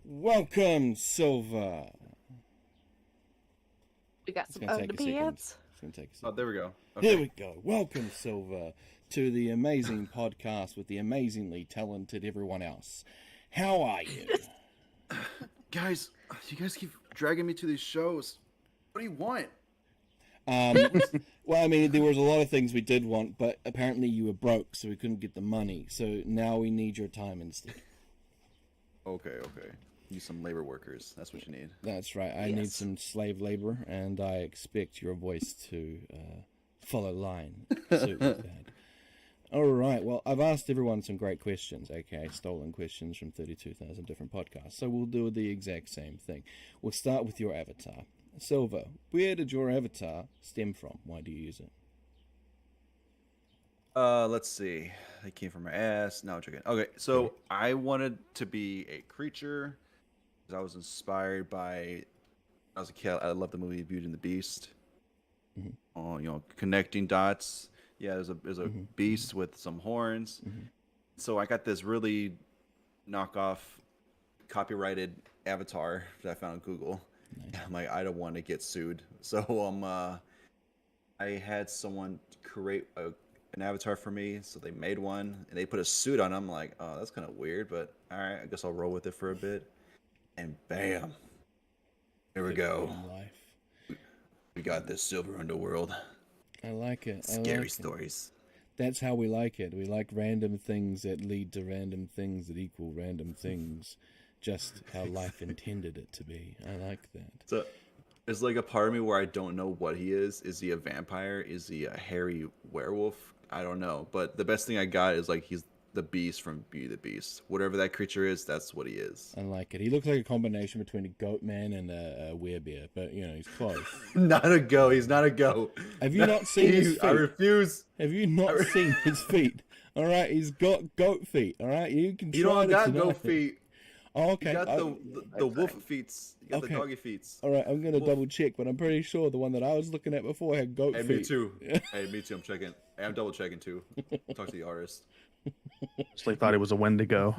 Welcome, Silver. We got It's some gonna take a second. underpants. It's gonna take a Oh, second. there we go. Here Okay. we go. Welcome, Silver, to the amazing podcast with the amazingly talented everyone else. How are you? Guys, you guys keep dragging me to these shows. What do you want? Well, I mean, there was a lot of things we did want, but apparently you were broke, so we couldn't get the money. So now we need your time instead. Okay. You need some labor workers. That's what you need. That's right. I need some slave labor, and I expect your voice to follow line. Suit with that. All right. Well, I've asked everyone some great questions, aka stolen questions from 32,000 different podcasts. So we'll do the exact same thing. We'll start with your avatar. Silver, where did your avatar stem from? Why do you use it? Let's see. It came from my ass. No, I'm joking. Okay, so I wanted to be a creature because I was inspired by. When I was a kid, I loved the movie Beauty and the Beast. Connecting dots. Yeah, there's a beast with some horns. So I got this really knockoff, copyrighted avatar that I found on Google. Nice. I'm like, I don't want to get sued. So I had someone create an avatar for me. So they made one and they put a suit on. I'm like, oh, that's kind of weird, but all right, I guess I'll roll with it for a bit. And bam, here we go. We got this silver underworld. I like it. Scary stories. That's how we like it. We like random things that lead to random things that equal random things. Just how life intended it to be. I like that. So there's like a part of me where I don't know what he is. Is he a vampire? Is he a hairy werewolf? I don't know. But the best thing I got is like he's the beast from Beauty and the Beast. Whatever that creature is, that's what he is. I like it. He looks like a combination between a goat man and a werebear, but he's close. Not a goat. He's not a goat. Have you not seen his feet? I refuse. Have you not seen his feet? All right, he's got goat feet. All right, you can. You don't got goat feet. Oh, okay. You got the wolf feet. You got the doggy feet. All right, I'm gonna double check, but I'm pretty sure the one that I was looking at before had goat feet. Me too. Hey, me too. I'm checking. Hey, I'm double checking too. Talk to the artist. They thought it was a Wendigo.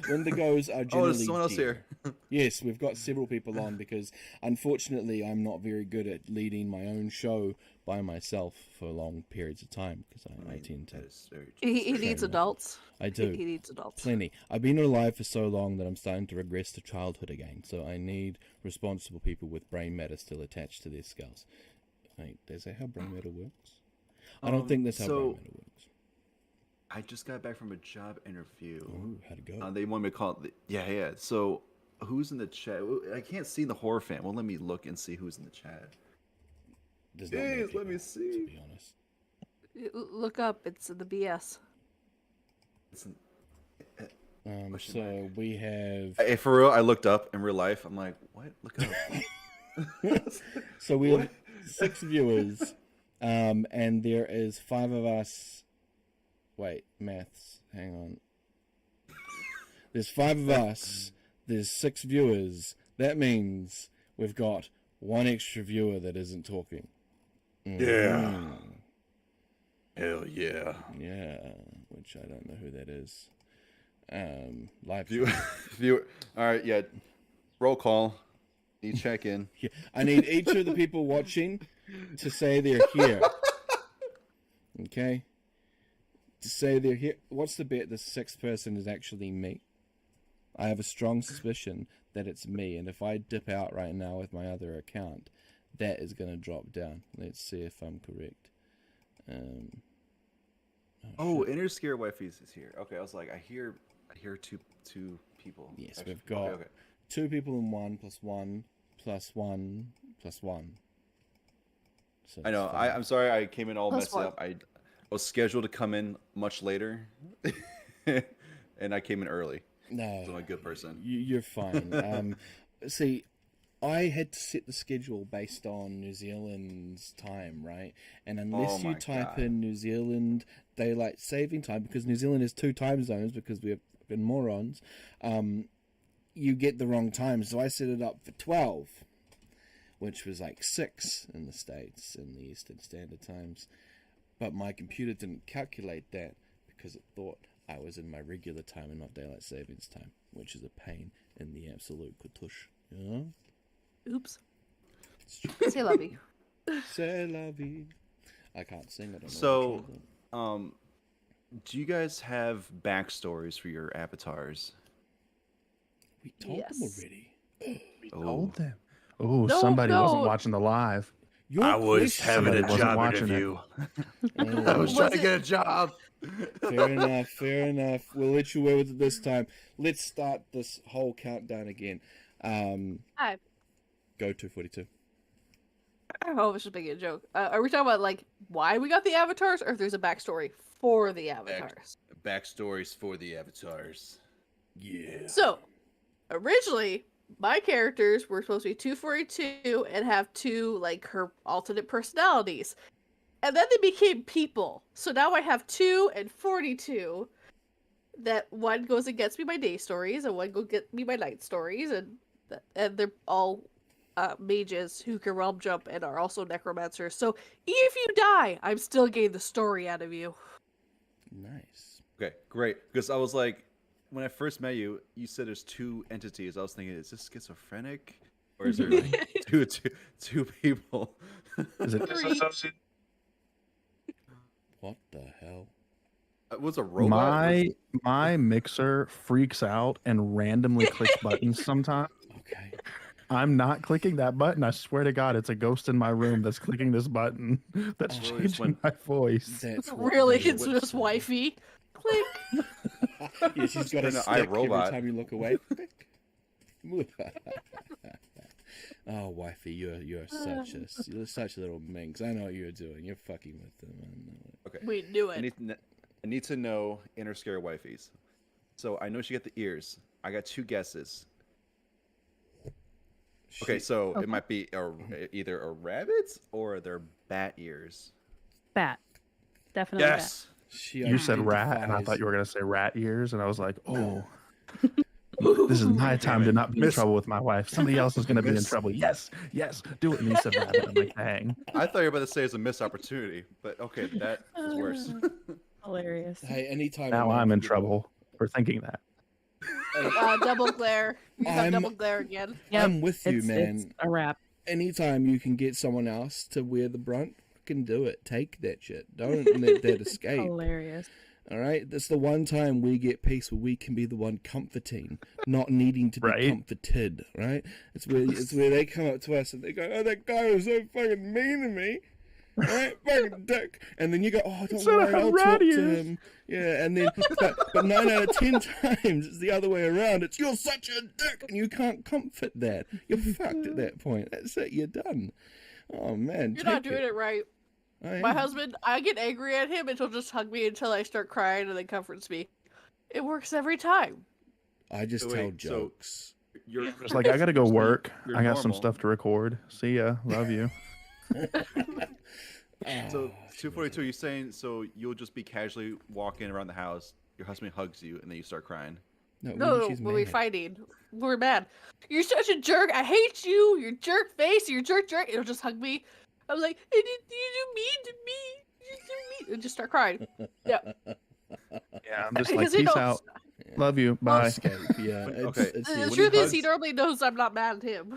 Wendigos are generally. Oh, there's someone else here. Yes, we've got several people on because, unfortunately, I'm not very good at leading my own show by myself for long periods of time because I tend to. He needs adults. I do. He needs adults. Plenty. I've been alive for so long that I'm starting to regress to childhood again. So I need responsible people with brain matter still attached to their skulls. Wait, is that how brain matter works? I don't think that's how brain matter works. I just got back from a job interview. Ooh, how'd it go? They want me to call it. Yeah. So, who's in the chat? I can't see the horror fan. Well, let me look and see who's in the chat. Yes, let me see. To be honest, look up. It's the BS. So we have. Hey, for real, I looked up in real life. I'm like, what? Look up. So we have 6 viewers, and there is 5 of us. Wait, maths. Hang on. There's 5 of us. There's 6 viewers. That means we've got 1 extra viewer that isn't talking. Yeah. Hell yeah. Yeah, which I don't know who that is. Live viewer. All right, yeah. Roll call. You check in. Yeah. I need each of the people watching to say they're here. Okay? To say they're here. What's the bet the 6th person is actually me? I have a strong suspicion that it's me, and if I dip out right now with my other account, that is going to drop down. Let's see if I'm correct. Inner Scare Wifeys is here. Okay, I was like, I hear two people. Yes, we've got 2 people in 1 plus 1 plus 1 plus 1. So I know. I'm sorry I came in all messed up. I was scheduled to come in much later, and I came in early. No, so I'm a good person. You're fine. See, I had to set the schedule based on New Zealand's time, right? And unless you type in New Zealand daylight saving time, because New Zealand has 2 time zones, because we're fucking morons, you get the wrong time. So I set it up for 12, which was like 6 in the States in the Eastern Standard Times. But my computer didn't calculate that because it thought I was in my regular time and not daylight savings time, which is a pain in the absolute katush. You know? Oops. C'est la vie. C'est la vie. I can't sing it. So, do you guys have backstories for your avatars? We told them already. We told them. Oh, somebody wasn't watching the live. Your I was question- having a Somebody wasn't job watching it. interview. Oh, I was trying to it- get a job. fair enough, fair enough. We'll let you away with it this time. Let's start this whole countdown again. Hi. Go 242. I was just making a joke. Are we talking about like why we got the avatars, or if there's a backstory for the avatars? Backstories for the avatars. Yeah. So, originally, my characters were supposed to be 242 and have two like her alternate personalities, and then they became people. So now I have 2 and 42. That one goes and gets me my day stories, and one go get me my night stories, and they're all mages who can realm jump and are also necromancers. So if you die, I'm still getting the story out of you. Nice. Okay, great. Because I was like, when I first met you, you said there's 2 entities. I was thinking, is this schizophrenic, or is there like two people? Is it Three. What the hell? It was a robot. my mixer freaks out and randomly clicks buttons sometimes. Okay. I'm not clicking that button. I swear to God, it's a ghost in my room that's clicking this button. That's Oh, it's changing when- my voice. That's what Really, they it's would just say. wifey. Click. Yeah, she's got a An stick every iRobot. time you look away. Oh, wifey, you're such a little minx. I know what you're doing. You're fucking with them. I know it. Okay. We knew I it. need to know inner scare wifeys. So I know she got the ears. I got 2 guesses. Okay, so it might be either a rabbit or their bat ears. Bat. Definitely Yes. She You said rat, and I identifies- thought you were gonna say rat ears, and I was like, oh, this is my time to not be in Miss- trouble with my wife. Somebody else is gonna be in trouble. Yes, yes, do it. And you said rabbit. I'm like, dang. I thought you were about to say it's a missed opportunity, but okay, that is worse. that. Hilarious. Hey, anytime. Now a man I'm in can get trouble for thinking that. Double glare. You got I'm- double glare again. Yep, I'm with you, it's man. a wrap. Anytime you can get someone else to wear the brunt, fucking do it. Take that shit. Don't let that escape. Hilarious. All right, that's the one time we get peace where we can be the one comforting, not needing to be Right. comforted. Right? It's where they come up to us and they go, "Oh, that guy was so fucking mean to me." Right, fucking dick, and then you go, "Oh, don't Said I worry, had I'll rat talk to ears. him." Yeah, and then, but 9 out of 10 times it's the other way around. It's you're such a dick, and you can't comfort that. You're fucked at that point. That's it. You're done. Oh man, You're not doing it right. I My am. husband, I get angry at him and he'll just hug me until I start crying and then comforts me. It works every time. I just So tell wait, so- jokes. You're Just like I gotta go work. You're I got some normal. stuff to record. See ya. Love you. So 242, you're saying so you'll just be casually walking around the house, your husband hugs you, and then you start crying. No, she's when we're mad. fighting, we're mad. You're such a jerk. I hate you. You're jerk face. You're jerk. It'll just hug me. I'm like, you do mean to me. You do mean. And just start crying. Yeah. Yeah, I'm just like, Because he peace knows- out. Love you. Bye. Escape, yeah. Okay. It's The When he truth is, hugs- he normally knows I'm not mad at him.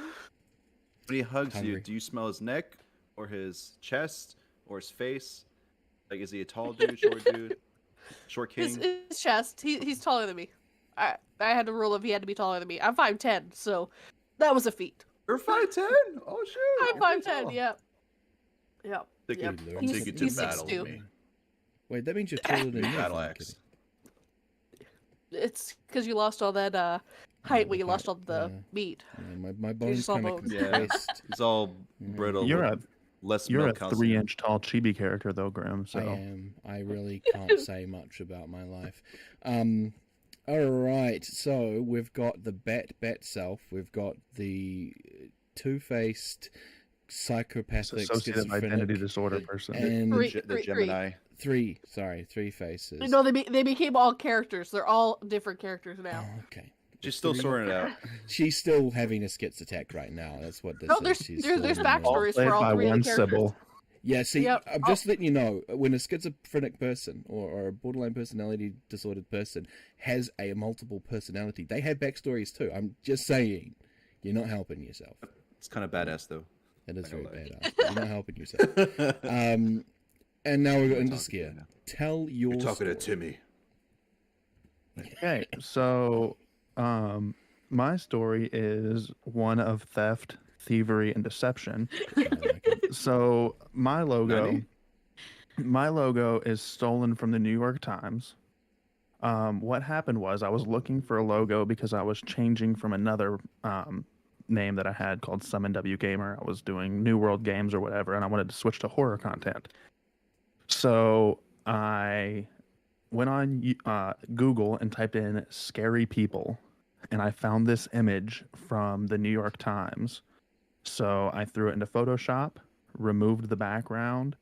When he hugs you, Hungry. do you smell his neck or his chest or his face? Like, is he a tall dude, short dude, short His, king? his chest. He's taller than me. I had to rule if he had to be taller than me. I'm 5'10", so that was a feat. You're 5'10". Oh shoot! I'm You're pretty 5'10". tall. Yep. Yep. Take Yep. it, He's- take it to he's battle 6'2". with me. Wait, that means you're taller than me. Battle I'm axe. It's because you lost all that height when the you lost height, all the yeah. meat. Yeah, my bones just all kind of bones. Yeah. compressed. He's all brittle. You're with less You're a milk calcium. 3-inch tall chibi character though, Grim. I So am. I really can't say much about my life. All right, so we've got the bat self. We've got the two-faced psychopathic dissociative identity schizophrenic, disorder person. and Three. The Gemini. three faces. No, they became all characters. They're all different characters now. Oh, okay. She's still Three. sorting it out. She's still having a schiz attack right now. That's what this No, is. there's She's there's still in the- backstories Played for all by three of one the characters. Sybil. Yeah, see, Yep. I'm just letting you know, when a schizophrenic person or a borderline personality disordered person has a multiple personality, they have backstories too. I'm just saying, you're not helping yourself. It's kind of badass though. That is I very know that. badass. You're not helping yourself. And now we're going to scare. now. Tell your You're talking to story. Timmy. Okay, so my story is one of theft, thievery, and deception. So my logo, Nani? my logo is stolen from the New York Times. What happened was I was looking for a logo because I was changing from another name that I had called Summon W Gamer. I was doing New World games or whatever, and I wanted to switch to horror content. So I went on Google and typed in "scary people," and I found this image from the New York Times. So I threw it into Photoshop, removed the background,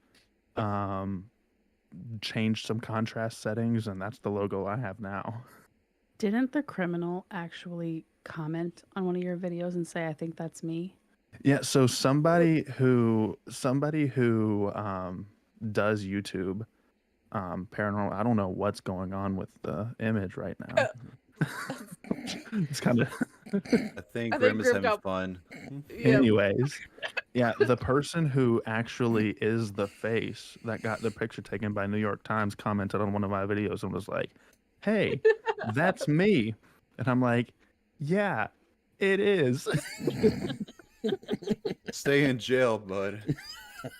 changed some contrast settings, and that's the logo I have now. Didn't the criminal actually comment on one of your videos and say, "I think that's me"? Yeah, so somebody who does YouTube paranormal, I don't know what's going on with the image right now. It's kind of I think I Grimm think is Grimm having got- fun. Yep. anyways. Yeah, the person who actually is the face that got the picture taken by New York Times commented on one of my videos and was like, "Hey, that's me." And I'm like, "Yeah, it is." Stay in jail, bud.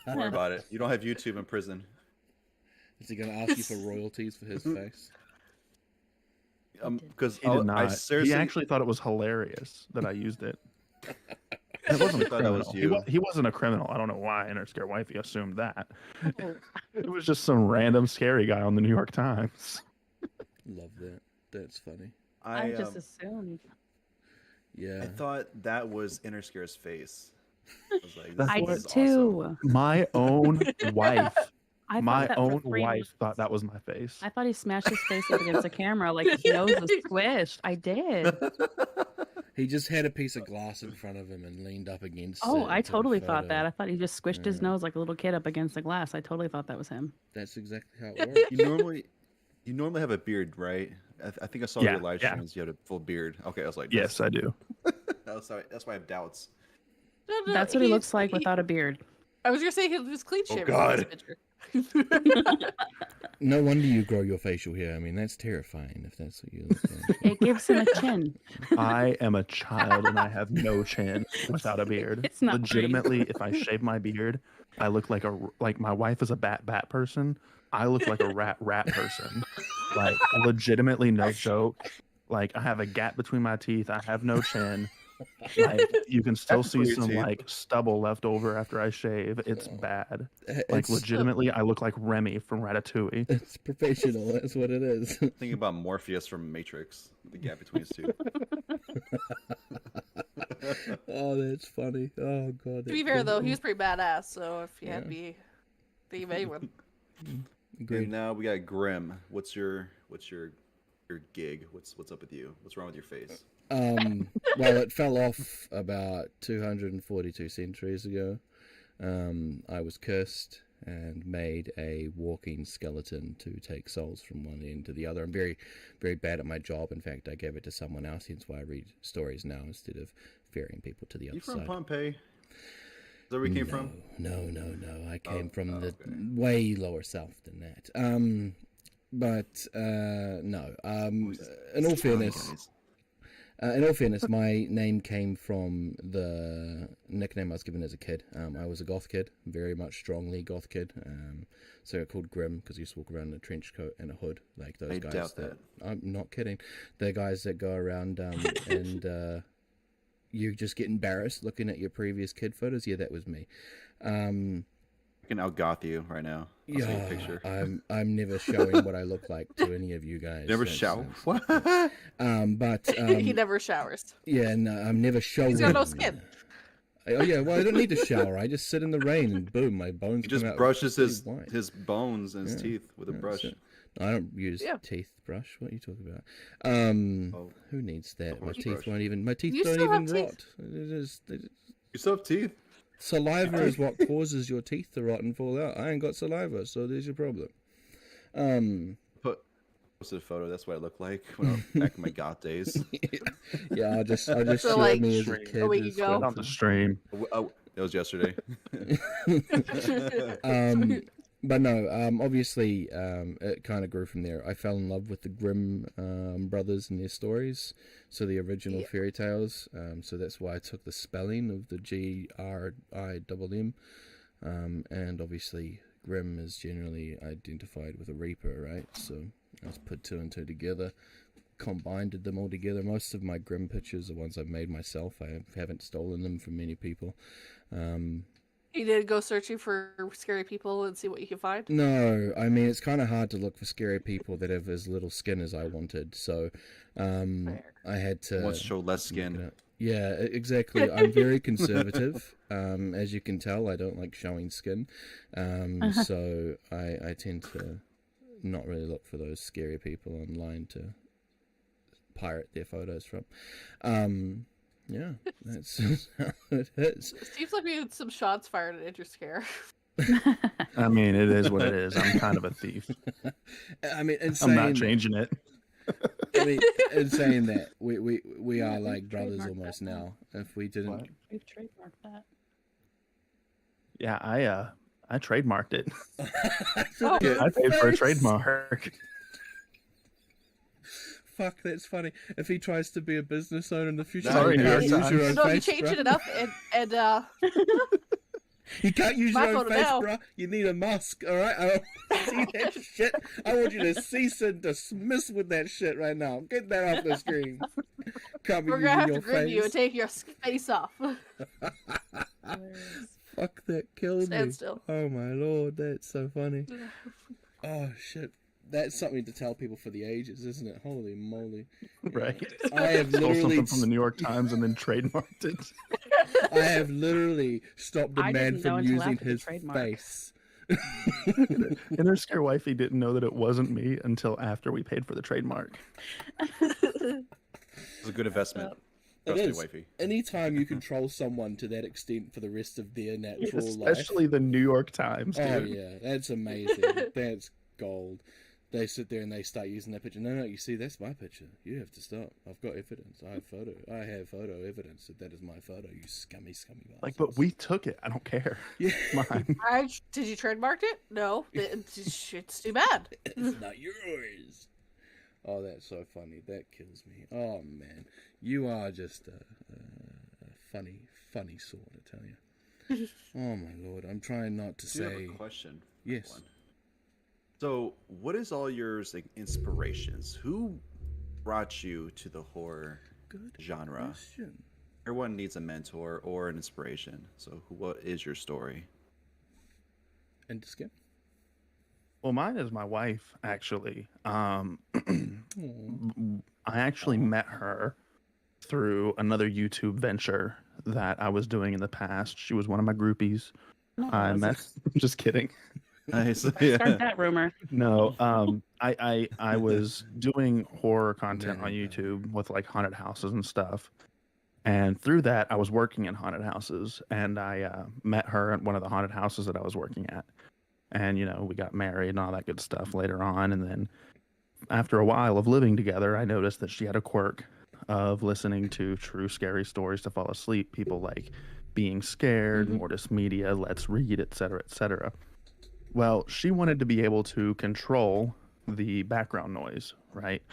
Don't worry about it. You don't have YouTube in prison. Is he going to ask you for royalties for his face? Because He did I not. seriously He actually thought it was hilarious that I used it. It wasn't a thought that was criminal. you. He wasn't a criminal. I don't know why Interscare Wifey assumed that. It was just some random scary guy on the New York Times. Love that. That's funny. I just assumed. Yeah. I thought that was Interscare's face. I was like, That's I what- this did is awesome. too. My own wife, I my thought that own for 3 wife minutes. thought that was my face. I thought he smashed his face up against the camera like his nose was squished. I did. He just had a piece of glass in front of him and leaned up against it. Oh, I and took a totally thought photo. that. I thought he just squished his Yeah. nose like a little kid up against the glass. I totally thought that was him. That's exactly how it works. You normally have a beard, right? I think I saw Yeah, your live yeah. streams. You had a full beard. Okay, I was like, Yes, I do. that's why I have doubts. No, That's what he looks like without a beard. I was gonna say he was clean shaven. God. In this picture. No wonder you grow your facial hair. I mean, that's terrifying if that's what you look like. It gives him a chin. I am a child and I have no chin without a beard. It's not Legitimately, if I shave my beard, I look like my wife is a bat person. I look like a rat person. Like legitimately, no joke. Like I have a gap between my teeth. I have no chin. Like you can still That's see weird, some too. like stubble left over after I shave. It's bad. Like It's- legitimately, I look like Remy from Ratatouille. It's professional. That's what it is. Thinking about Morpheus from Matrix, the gap between his two. Oh, that's funny. Oh god. To be fair though, he was pretty badass. So if you had Yeah. me, think of anyone. Agreed. And now we got Grimm. What's your gig? What's up with you? What's wrong with your face? Well, it fell off about 242 centuries ago. I was cursed and made a walking skeleton to take souls from one end to the other. I'm very, very bad at my job. In fact, I gave it to someone else, hence why I read stories now instead of ferrying people to the other You from side. Pompeii? Is that where you came from? No. I came from the okay. way lower south than that. No. In all fairness, my name came from the nickname I was given as a kid. I was a goth kid, very much strongly goth kid. So I called Grimm because I used to walk around in a trench coat and a hood, like those I guys. doubt that. I'm not kidding. The guys that go around and you just get embarrassed looking at your previous kid photos. Yeah, that was me. I can out-goth you right now. I'll see a picture. I'm never showing what I look like to any of you guys. Never That's- shower? that's- What? But He never showers. yeah, no, I'm never showing. He's got no skin. Oh yeah, well I don't need to shower. I just sit in the rain and boom, my bones. He just come out brushes completely white. his bones and his Yeah. teeth with a Yeah, brush. that's it. I don't use Yeah. teeth brush. What are you talking about? Oh. Who needs that? My horse teeth brush. won't even. My teeth You don't still even have rot. teeth. You still have teeth. Saliva is what causes your teeth to rot and fall out. I ain't got saliva, so there's your problem. Posted a photo. That's what I look like when I was back in my goth days. Yeah, I'll just So, show like, me as a a kid. week as ago? well. On the stream. Oh, that was yesterday. But no, obviously, it kind of grew from there. I fell in love with the Grimm brothers and their stories, so the original fairy tales. So that's why I took the spelling of the GRIMM And obviously Grimm is generally identified with a Reaper, right? So I just put 2 and 2 together, combined them all together. Most of my Grimm pictures are ones I've made myself. I haven't stolen them from many people. You did go searching for scary people and see what you can find? No, I mean, it's kind of hard to look for scary people that have as little skin as I wanted, so I had to... Wants to show less skin. Yeah, exactly. I'm very conservative. As you can tell, I don't like showing skin. So I tend to not really look for those scary people online to pirate their photos from. Yeah, that's how it is. It seems like we had some shots fired at Interscare. I mean, it is what it is. I'm kind of a thief. I mean, I'm not changing it. I mean, in saying that, we are like brothers almost now. If we didn't... We've trademarked that. Yeah, I trademarked it. Oh, I paid for a trademark. Fuck, that's funny. If he tries to be a business owner in the future, Sorry, you can't New York use your own no, you face, changed bro. it up and You can't use My your own photo face, now. bro. You need a mask, alright? I don't see that shit. I want you to cease and dismiss with that shit right now. Get that off the screen. Can't be we're using gonna have your to grim you and face. take your face off. Fuck, that killed Stand me. still. Oh my lord, that's so funny. Oh shit. That's something to tell people for the ages, isn't it? Holy moly. Right. I have Stole literally something from the New York Times and then trademarked it. I have literally stopped a I man didn't know from until using after the his trademark. face. Interscare Wifey didn't know that it wasn't me until after we paid for the trademark. It's a good investment. It Trust me, is. wifey. Anytime you control someone to that extent for the rest of their natural Especially life. the New York Times, dude. Oh yeah, that's amazing. That's gold. They sit there and they start using that picture. No, you see, that's my picture. You have to stop. I've got evidence. I have photo evidence that that is my photo. You scummy bastards. Like, but we took it. I don't care. Yeah. It's mine. Did you trademark it? No. It's too bad. It's not yours. Oh, that's so funny. That kills me. Oh man, you are just a funny sort, I tell you. Oh my lord, I'm trying not to Do you have say. a question? Yes. One. So, what is all your inspirations? Who brought you to the horror Good genre? question. Everyone needs a mentor or an inspiration. So, what is your story? And to skip. Well, mine is my wife, actually. Aw. I actually met her through another YouTube venture that I was doing in the past. She was one of my groupies. No, I met. Just kidding. Nice. Start that rumor. No, I was doing horror content No, on no. YouTube with like haunted houses and stuff, and through that I was working in haunted houses, and I met her at one of the haunted houses that I was working at, and we got married and all that good stuff later on, and then after a while of living together, I noticed that she had a quirk of listening to true scary stories to fall asleep. People like Being Scared, Mortis Media, Let's Read, etc., etc. Well, she wanted to be able to control the background noise, right?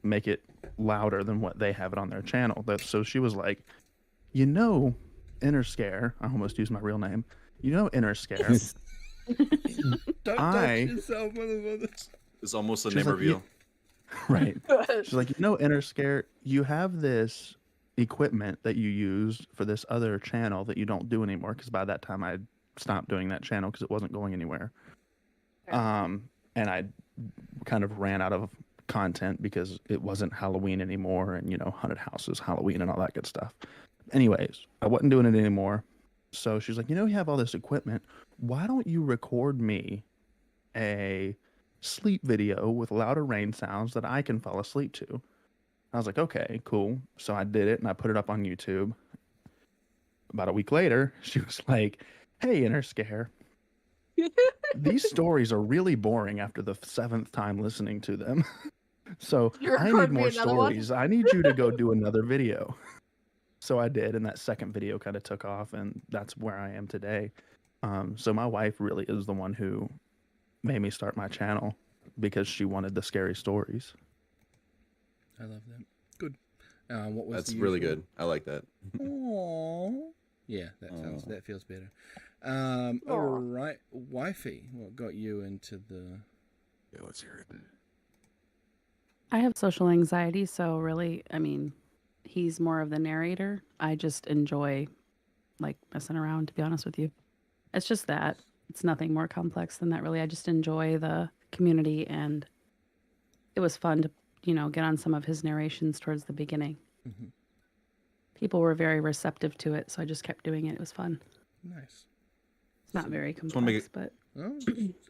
Make it louder than what they have it on their channel. So she was like, Interscare, I almost used my real name. Interscare. Don't I- touch yourself, motherfucker. It's almost a She's name like, reveal. Right. She's like, Interscare, you have this equipment that you used for this other channel that you don't do anymore, because by that time I stopped doing that channel because it wasn't going anywhere. And I kind of ran out of content because it wasn't Halloween anymore, and haunted houses, Halloween, and all that good stuff. Anyways, I wasn't doing it anymore. So she's like, you have all this equipment. Why don't you record me a sleep video with louder rain sounds that I can fall asleep to? I was like, okay, cool. So I did it and I put it up on YouTube. About a week later, she was like, hey, Interscare, these stories are really boring after the 7th time listening to them. So You're I need recording me more another one? stories. I need you to go do another video. So I did, and that second video kind of took off, and that's where I am today. So my wife really is the one who made me start my channel because she wanted the scary stories. I love that. Good. What was That's the really usual? good. I like that. Aww. Yeah, Aw. that feels better. All right, wifey, what got you into the... Yeah, let's hear it. I have social anxiety, so really, I mean, he's more of the narrator. I just enjoy like messing around, to be honest with you. It's just that. It's nothing more complex than that, really. I just enjoy the community, and it was fun to, get on some of his narrations towards the beginning. Mm-hmm. People were very receptive to it, so I just kept doing it. It was fun. Nice. It's not very complex, but... Well,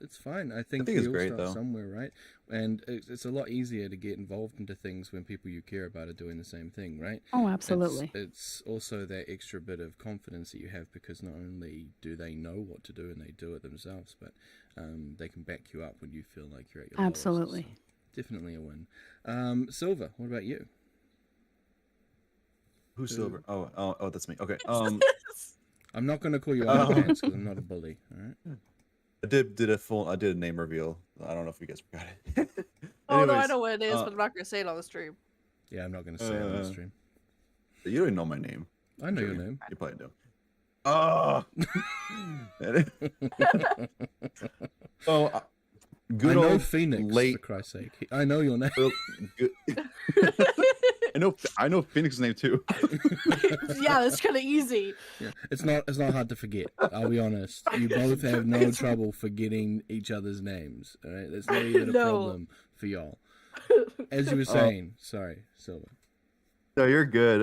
it's fine. I think it's we all great, start though. somewhere, right? And it's a lot easier to get involved into things when people you care about are doing the same thing, right? Oh, absolutely. It's also that extra bit of confidence that you have, because not only do they know what to do and they do it themselves, but they can back you up when you feel like you're at your Absolutely. lowest. So definitely a win. Silver, what about you? Who's Silver? Oh, that's me. Okay. I'm not going to call you underpants because I'm not a bully, all right? I did a name reveal. I don't know if you guys forgot it. Oh no, I Anyways, know what it is, but I'm not gonna say it on the stream. Yeah, I'm not going to say it on the stream. You don't even know my name. I know your name. You probably do. Oh. Good I know old Phoenix, for Christ's sake. I know your name. Good. I know Phoenix's name too. Yeah, that's kind of easy. Yeah, it's not hard to forget. I'll be honest. You both have no trouble forgetting each other's names. All right, that's not even a problem for y'all. As you were saying, sorry, Silver. No, you're good.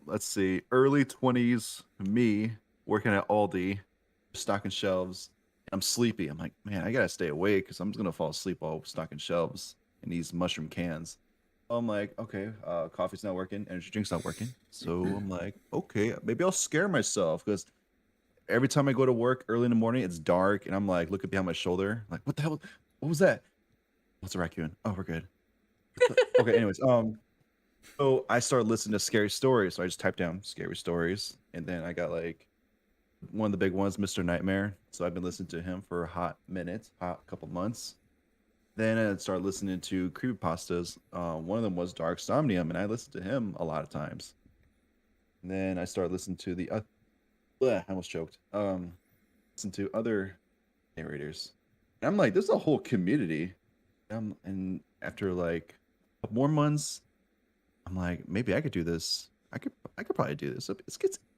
Let's see. Early 20s, me working at Aldi, stocking shelves. I'm sleepy. I'm like, man, I gotta stay awake because I'm just gonna fall asleep while stocking shelves in these mushroom cans. I'm like, okay, coffee's not working, energy drink's not working. So I'm like, okay, maybe I'll scare myself, because every time I go to work early in the morning, it's dark, and I'm like looking behind my shoulder, like, what the hell? What was that? What's a raccoon? Oh, we're good. Okay, anyways, so I started listening to scary stories. So I just typed down scary stories, and then I got like one of the big ones, Mr. Nightmare. So I've been listening to him for a hot couple months. Then I started listening to creepypastas. One of them was Dark Somnium, and I listened to him a lot of times. And then I started listening to I almost choked. Listen to other narrators. And I'm like, there's a whole community. And after like a couple more months, I'm like, maybe I could do this. I could probably do this.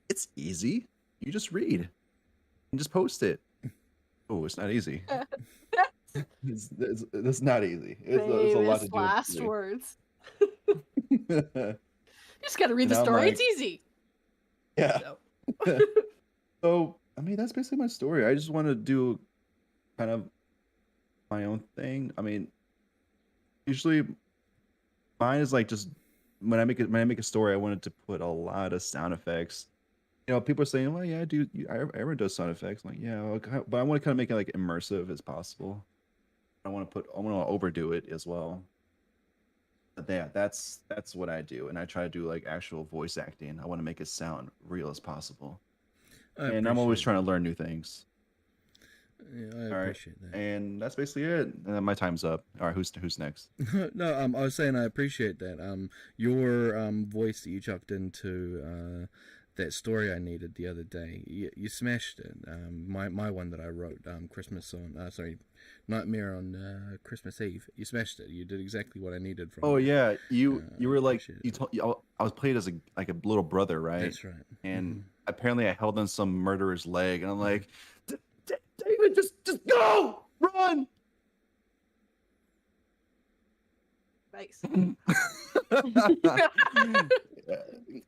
It's easy. You just read and just post it. Oh, it's not easy. It's not easy. It's a lot to do. Last words. You just gotta read the story. It's easy. Yeah. So, I mean, that's basically my story. I just want to do kind of my own thing. I mean, usually mine is like just when I make a story, I wanted to put a lot of sound effects. People are saying, well, yeah, I do. Everyone does sound effects. I'm like, yeah, but I want to kind of make it like immersive as possible. I want to overdo it as well. But yeah, that's what I do, and I try to do like actual voice acting. I want to make it sound real as possible, and I'm always trying to learn new things. Yeah, I appreciate that. And that's basically it. And my time's up. All right, who's next? No, I was saying I appreciate that. Your voice that you chucked into that story I needed the other day, you smashed it. My one that I wrote, Nightmare on Christmas Eve. You smashed it. You did exactly what I needed from. Oh it. Yeah, you were like I was played as a little brother, right? That's right. And apparently I held on some murderer's leg, and I'm like, David, just go, run. Nice.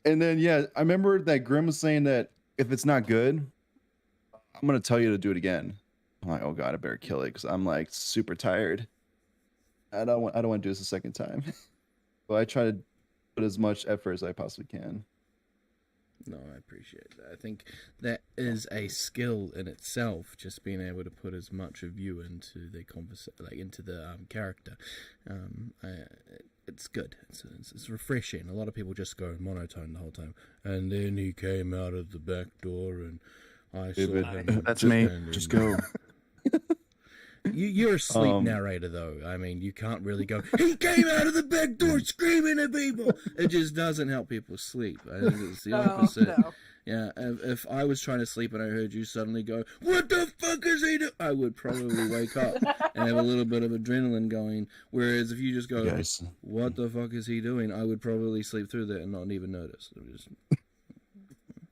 And then I remember that Grimm was saying that if it's not good, I'm gonna tell you to do it again. I'm like, oh god, I better kill it, because I'm like super tired. I don't want to do this a second time. But I try to put as much effort as I possibly can. No, I appreciate that. I think that is a skill in itself, just being able to put as much of you into the into the character. It's good. It's refreshing. A lot of people just go monotone the whole time. And then he came out of the back door, and I saw him. That's me. Just go. You're a sleep narrator, though. I mean, you can't really go, he came out of the back door screaming at people. It just doesn't help people sleep. I think it's the opposite. No. Yeah, if I was trying to sleep and I heard you suddenly go, "What the fuck is he doing?" I would probably wake up and have a little bit of adrenaline going. Whereas if you just go, Guys. "What the fuck is he doing?" I would probably sleep through that and not even notice.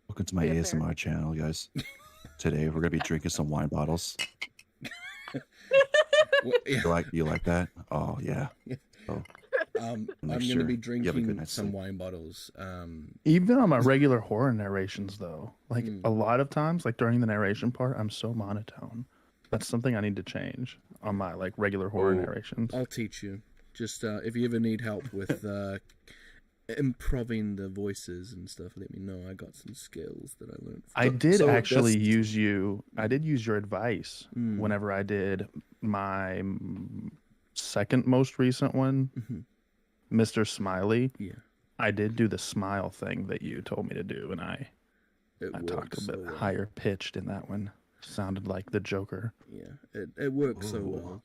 Welcome to my Yeah, fair. ASMR channel, guys. Today we're gonna be drinking some wine bottles. Well, yeah. You like that? Oh yeah. Oh, I'm Make going sure to be you have a good drinking night's some sleep. wine bottles. Even on my regular horror narrations, though, like a lot of times, like during the narration part, I'm so monotone. That's something I need to change on my like regular horror narrations. I'll teach you. Just if you ever need help with improving the voices and stuff, let me know. I got some skills that I learned. I did so actually that's- use you. I did use your advice whenever I did my second most recent one, Mr. Smiley. Yeah. I did do the smile thing that you told me to do, and I talked a works bit so well. higher pitched in that one. Sounded like the Joker. Yeah, it works so well.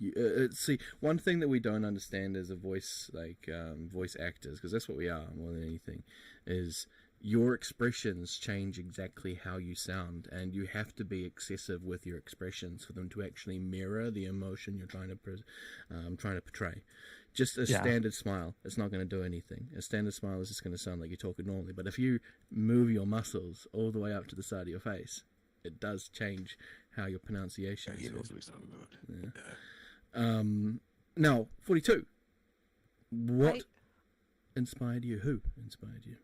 See, one thing that we don't understand as a voice, voice actors, because that's what we are more than anything, is your expressions change exactly how you sound, and you have to be excessive with your expressions for them to actually mirror the emotion you're trying to portray. Just a standard smile, it's not going to do anything. A standard smile is just going to sound like you're talking normally. But if you move your muscles all the way up to the side of your face, it does change how your pronunciation is. Yeah. Now, 42. What inspired you? Who inspired you?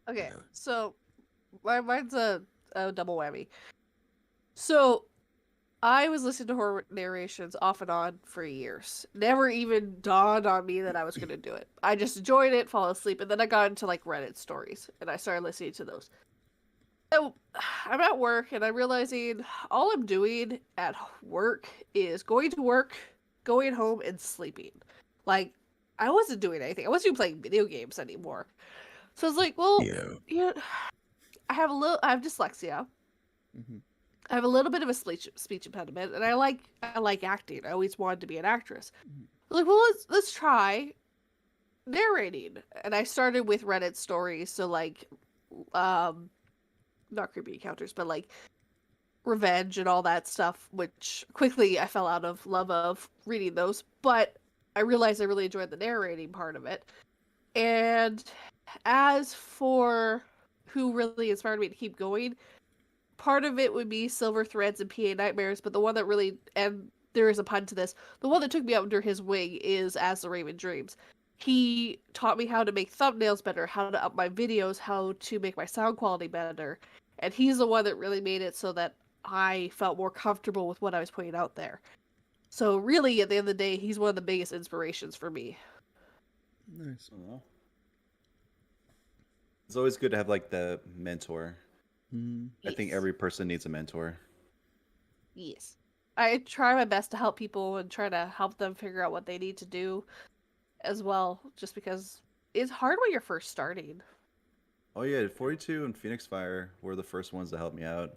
Okay, so mine's a double whammy. So I was listening to horror narrations off and on for years. Never even dawned on me that I was going to do it. I just enjoyed it, fall asleep, and then I got into like Reddit stories, and I started listening to those. So I'm at work, and I'm realizing all I'm doing at work is going to work, going home, and sleeping. Like, I wasn't doing anything. I wasn't even playing video games anymore. So I was like, well, I have dyslexia. Mm-hmm. I have a little bit of a speech impediment, and I like acting. I always wanted to be an actress. I was like, well, let's try narrating. And I started with Reddit stories, so like, not creepy encounters, but like revenge and all that stuff, which quickly I fell out of love of reading those. But I realized I really enjoyed the narrating part of it. And as for who really inspired me to keep going, part of it would be Silver Threads and PA Nightmares, but the one that really, and there is a pun to this, the one that took me under his wing is As the Raven Dreams. He taught me how to make thumbnails better, how to up my videos, how to make my sound quality better, and he's the one that really made it so that I felt more comfortable with what I was putting out there. So really, at the end of the day, he's one of the biggest inspirations for me. Nice. It's always good to have like the mentor. Yes. I think every person needs a mentor. Yes. I try my best to help people and try to help them figure out what they need to do as well, just because it's hard when you're first starting. Oh yeah, 42 and PhoenixFire were the first ones to help me out.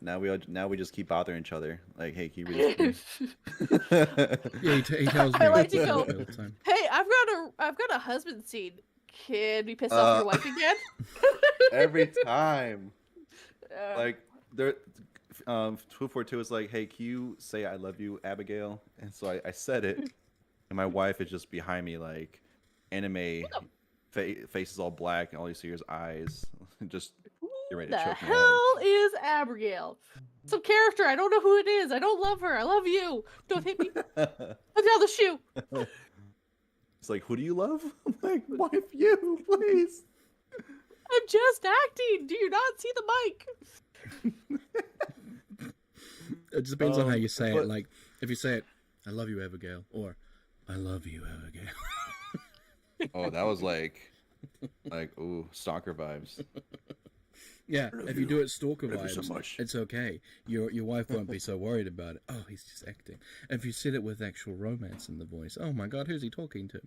Now we just keep bothering each other. Like, hey, can you read this for me? Yeah, he tells me. I like to that go, all the time. hey, I've got a husband scene. Can we piss off your wife again? Every time. Like there 242 is like, hey, can you say I love you, Abigail? And so I said it, and my wife is just behind me like anime faces all black, and all you see is eyes. Just you're ready to The choke me out. hell is Abigail? Some character. I don't know who it is. I don't love her. I love you. Don't hit me. Put down the shoe. It's like, who do you love? I'm like, wife, you, please. I'm just acting. Do you not see the mic? It just depends on how you say but- it. Like, if you say it, I love you, Abigail, or I love you, Abigail. Oh, that was like ooh, stalker vibes. Yeah, if you do it stalker Love you so vibes, much. it's okay. Your wife won't be so worried about it. Oh, he's just acting. If you said it with actual romance in the voice, oh my God, who's he talking to?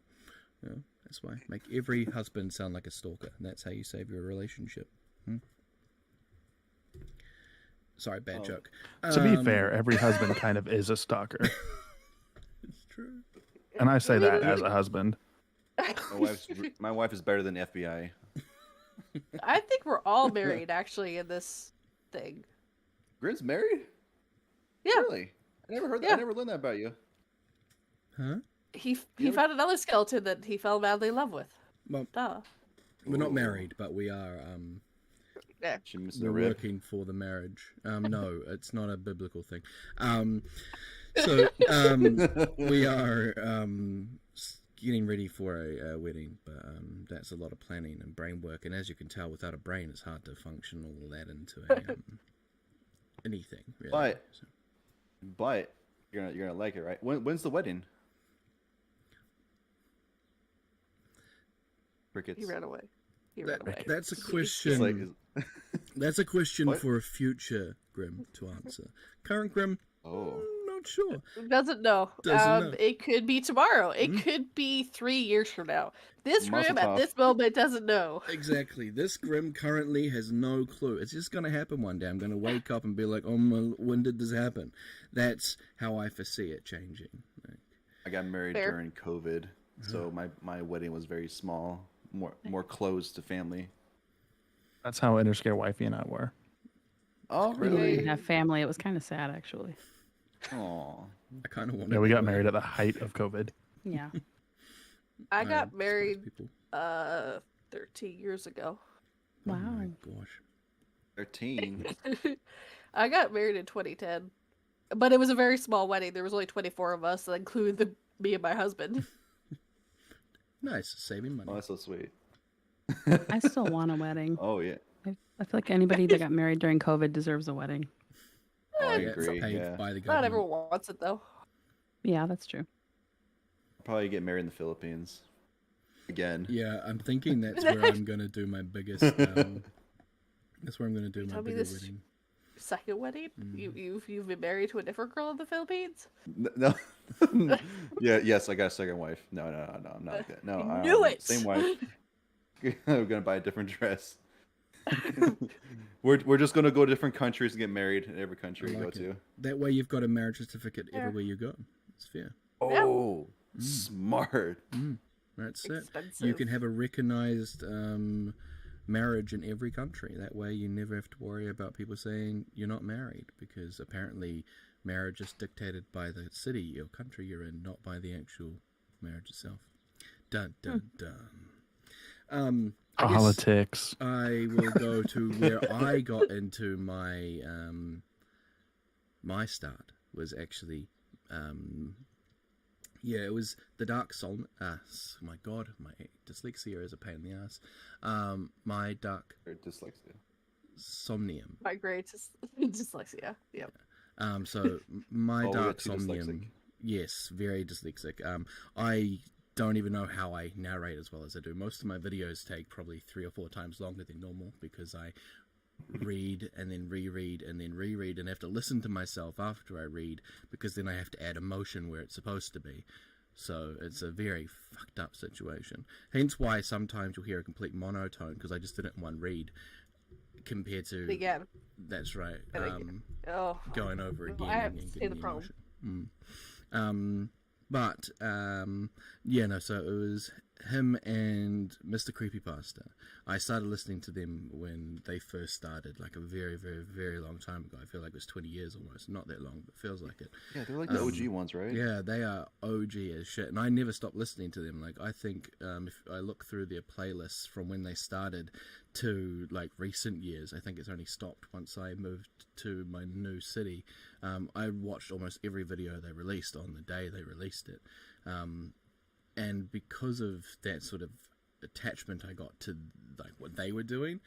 You know, that's why. Make every husband sound like a stalker, and that's how you save your relationship. Sorry, bad joke. To be fair, every husband kind of is a stalker. It's true. And I say that as a husband. My wife is better than the FBI. I think we're all married actually in this thing. Grimm's married? Yeah. Really? I never heard that. Yeah. I never learned that about you. Huh? He Yeah, found another skeleton that he fell madly in love with. Well, Duh. we're not Ooh. married, but we are. Yeah. She missing a We're rib. working for the marriage. No, it's not a biblical thing. We are getting ready for a wedding, but that's a lot of planning and brain work. And as you can tell, without a brain, it's hard to function all that into anything. Really. But you're gonna like it, right? When's the wedding? Crickets. He ran away. He ran away. That's a It's question. like, That's a question What? for a future Grimm to answer. Current Grimm, oh, not sure. Doesn't know. Doesn't know. It could be tomorrow. It could be 3 years from now. This Mazel Grim at tov. this moment doesn't know. Exactly. This Grimm currently has no clue. It's just going to happen one day. I'm going to wake up and be like, oh, when did this happen? That's how I foresee it changing. I got married Fair. during COVID, so my wedding was very small, more close to family. That's how Interscare Wifey and I were. Oh, We didn't really? even have family. It was kind of sad, actually. Aw. I kind of want Yeah, we got married at the height of COVID. Yeah. I got suppose married people- 13 years ago. Oh Wow. my gosh. 13. I got married in 2010. But it was a very small wedding. There was only 24 of us, including me and my husband. Nice. Saving money. Oh, that's so sweet. I still want a wedding. Oh yeah. I feel like anybody that got married during COVID deserves a wedding. Oh, I Yeah, it's agree. paid Yeah. by the Not government. everyone wants it, though. Yeah, that's true. Probably get married in the Philippines. Again. Yeah, I'm thinking that's where I'm going to do my biggest... that's where I'm going to do my Tell me bigger this- wedding. Second wedding? You've been married to a different girl in the Philippines? No. Yeah. Yes, I got a second wife. No, I'm not like that. No. I knew it! Same wife. We're gonna buy a different dress. We're just gonna go to different countries and get married in every country I we like go it. to. That way you've got a marriage certificate Fair. everywhere you go. It's fair. Oh, smart. That's it. You Expensive. can have a recognized marriage in every country. That way you never have to worry about people saying you're not married, because apparently marriage is dictated by the city or country you're in, not by the actual marriage itself. Dun dun dun. I guess Politics. I will go to where I got into my my start was actually it was the Dark Soul. My God, my dyslexia is a pain in the ass. My Dark Or dyslexia. Somnium. My grades is dyslexia. Yep. So my Oh, we Dark got two Somnium. dyslexic. Yes, very dyslexic. I don't even know how I narrate as well as I do. Most of my videos take probably 3 or 4 times longer than normal because I read and then reread and then reread and have to listen to myself after I read, because then I have to add emotion where it's supposed to be. So it's a very fucked up situation. Hence why sometimes you'll hear a complete monotone, because I just did it in one read compared to... Again. That's right. And again. Oh. Going over again I have and to say getting the the problem. emotion. So it was him and Mr. Creepypasta. I started listening to them when they first started, like a very, very, very long time ago. I feel like it was 20 years almost. Not that long, but feels like it. Yeah, they're like the OG ones, right? Yeah, they are OG as shit, and I never stopped listening to them. Like, I think if I look through their playlists from when they started to like recent years, I think it's only stopped once I moved to my new city. I watched almost every video they released on the day they released it, and because of that sort of attachment I got to like what they were doing,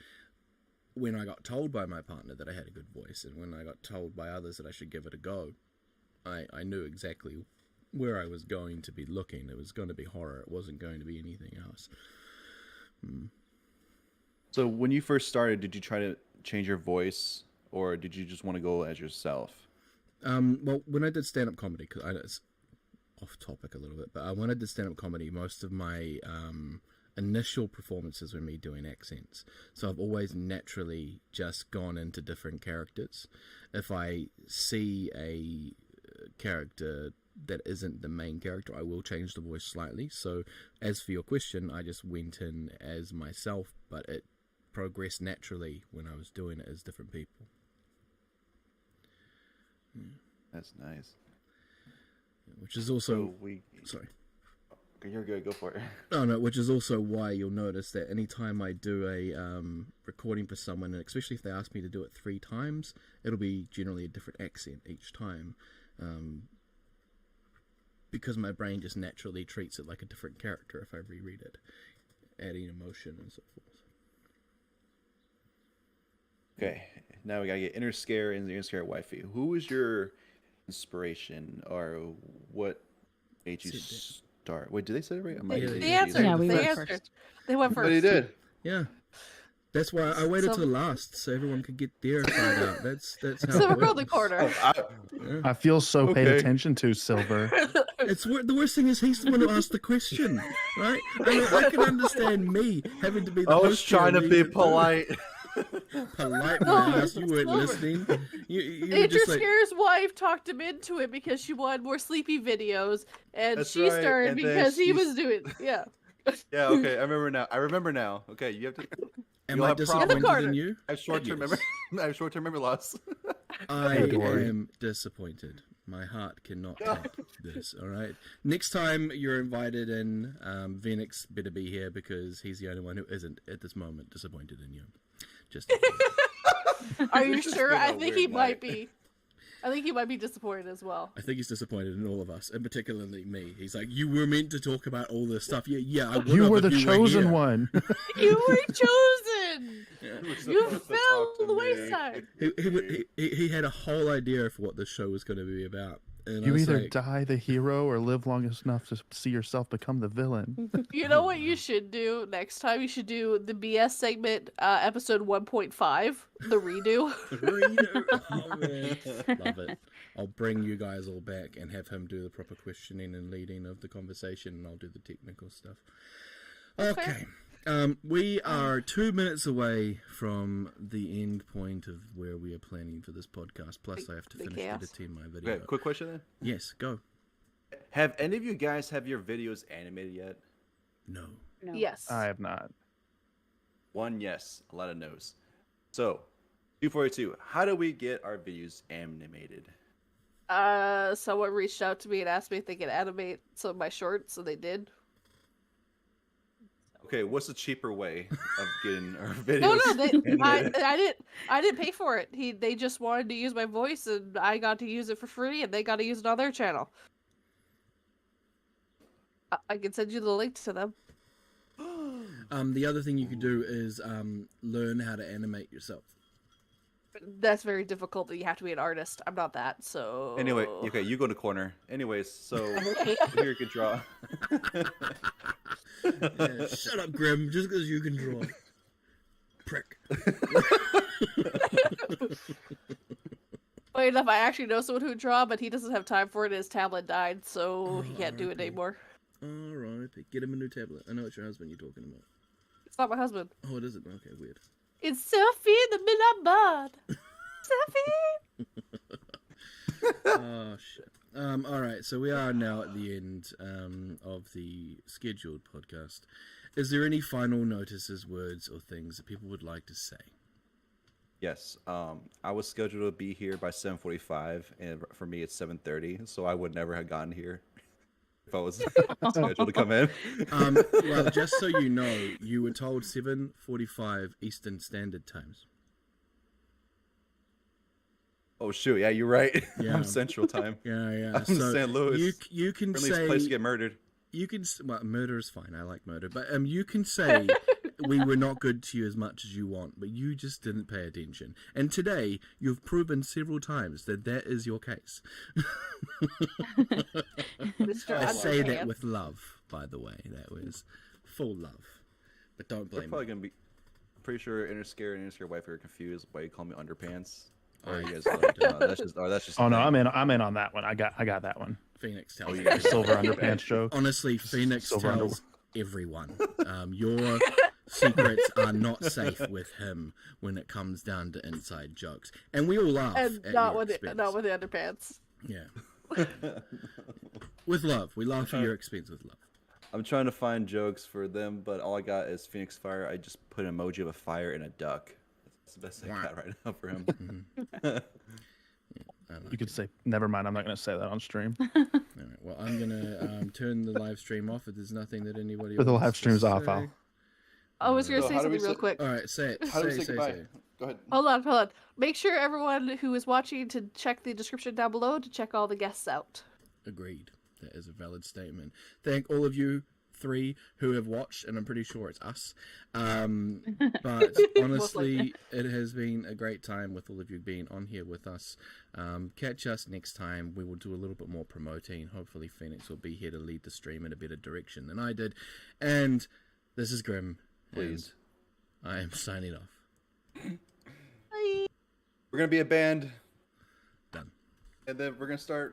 when I got told by my partner that I had a good voice, and when I got told by others that I should give it a go, I knew exactly where I was going to be looking. It was going to be horror. It wasn't going to be anything else. So when you first started, did you try to change your voice, or did you just want to go as yourself? Well, when I did stand-up comedy, because it's off topic a little bit, but when I did stand-up comedy, most of my initial performances were me doing accents. So I've always naturally just gone into different characters. If I see a character that isn't the main character, I will change the voice slightly. So as for your question, I just went in as myself, but it progress naturally when I was doing it as different people. That's nice. Which is also... So Sorry. You're good, go for it. No, which is also why you'll notice that anytime I do a recording for someone, and especially if they ask me to do it 3 times, it'll be generally a different accent each time, because my brain just naturally treats it like a different character if I reread it, adding emotion and so forth. Okay, now we gotta get inner scare and the inner scare wifey. Who was your inspiration, or what made you start? Wait, did they say it right? I might Yeah, be They confused. answered. Yeah, we they went answered. first. They went But first. he did. Yeah. That's why I waited till last, so everyone could get their side out. That's how Silver it Golden works. Corner. Yeah. I feel so paid Okay. attention to, Silver. The worst thing is he's the one who asked the question, right? I mean, I can understand me having to be the I was host here trying to and be you do it. polite. Polite, my ass. You weren't Silver. listening. You were Inner just like, Scare's wife talked him into it because she wanted more sleepy videos, and That's she right, started and then because he she's- was doing. Yeah. Yeah, okay, I remember now. Okay, you have to. am you'll I have problems. disappointed corner. in you? I have short-term Yes. memory. I have short-term memory loss. I Adore you. am disappointed. My heart cannot take this, alright? Next time you're invited in, Phoenix better be here because he's the only one who isn't, at this moment, disappointed in you. Just Are you This has sure? been I a think weird he might night. be. I think he might be disappointed as well. I think he's disappointed in all of us, and particularly me. He's like, you were meant to talk about all this stuff. Yeah, I would You have were if the you chosen here. one. You were chosen. Yeah. You fell to the wayside. He had a whole idea for what this show was going to be about. And I You was either like, die the hero or live long enough to see yourself become the villain. You know what you should do next time? You should do the B.S. segment, episode 1.5, the redo. Oh, man. Love it. I'll bring you guys all back and have him do the proper questioning and leading of the conversation, and I'll do the technical stuff. Okay. We are 2 minutes away from the end point of where we are planning for this podcast. Plus, I have to The finish chaos. editing my video. Okay, quick question then. Yes, go. Have any of you guys have your videos animated yet? No. No. Yes. I have not. One yes, a lot of no's. So, 242. How do we get our videos animated? Someone reached out to me and asked me if they could animate some of my shorts, so they did. Okay, what's the cheaper way of getting our videos? No, animated? I didn't pay for it. They just wanted to use my voice, and I got to use it for free, and they got to use it on their channel. I can send you the link to them. The other thing you could do is learn how to animate yourself. That's very difficult. You have to be an artist. I'm not that, so. Anyway, okay, you go to corner. Anyways, so here you can draw. Yeah, shut up, Grimm, just because you can draw. Prick. Funny enough, I actually know someone who would draw, but he doesn't have time for it. His tablet died, so he can't do it R.I.P. anymore. Alright, get him a new tablet. I know it's your husband you're talking about. It's not my husband. Oh, it isn't? Okay, weird. It's Sophie the Millabud. Sophie! Oh, shit. Alright, so we are now at the end of the scheduled podcast. Is there any final notices, words, or things that people would like to say? Yes, I was scheduled to be here by 7:45, and for me it's 7:30, so I would never have gotten here if I was scheduled to come in. Well, just so you know, you were told 7:45 Eastern Standard Times. Oh shoot, yeah, you're right. Yeah. I'm Central Time. Yeah. I'm in St. Louis. You can Friendliest say place to get murdered. you can well, murder is fine. I like murder, but you can say we were not good to you as much as you want, but you just didn't pay attention. And today, you've proven several times that is your case. Mr. I say that Underpants. with love, by the way. That was full love, but don't They're blame probably me. gonna be pretty sure Inner Scare and Inner Scare wife are confused why you call me Underpants. Oh, Or you guys that's just Oh no, a I'm thing. I'm in on that one. I got that one. Phoenix Oh, tells you you. guys- Silver underpants joke. Honestly, Phoenix Silver tells everyone. Your secrets are not safe with him when it comes down to inside jokes, and we all laugh. And at not your with the, expense. not with the underpants. Yeah. With love, we laugh at your expense with love. I'm trying to find jokes for them, but all I got is PhoenixFire. I just put an emoji of a fire and a duck. That's the best I got right now for him. You could say, never mind, I'm not going to say that on stream. All right, well, I'm going to turn the live stream off if there's nothing that anybody But the wants live stream's to off, say. Al. I was going to So say how do we something real say- quick. All right, say it. How do we say say, goodbye? say. Go ahead. Hold on. Make sure everyone who is watching to check the description down below to check all the guests out. Agreed. That is a valid statement. Thank all of you 3 who have watched, and I'm pretty sure it's us. But honestly, it has been a great time with all of you being on here with us. Catch us next time. We will do a little bit more promoting. Hopefully Phoenix will be here to lead the stream in a better direction than I did. And this is Grimm. Please. And I am signing off. Bye. We're going to be a band. Done. And then we're going to start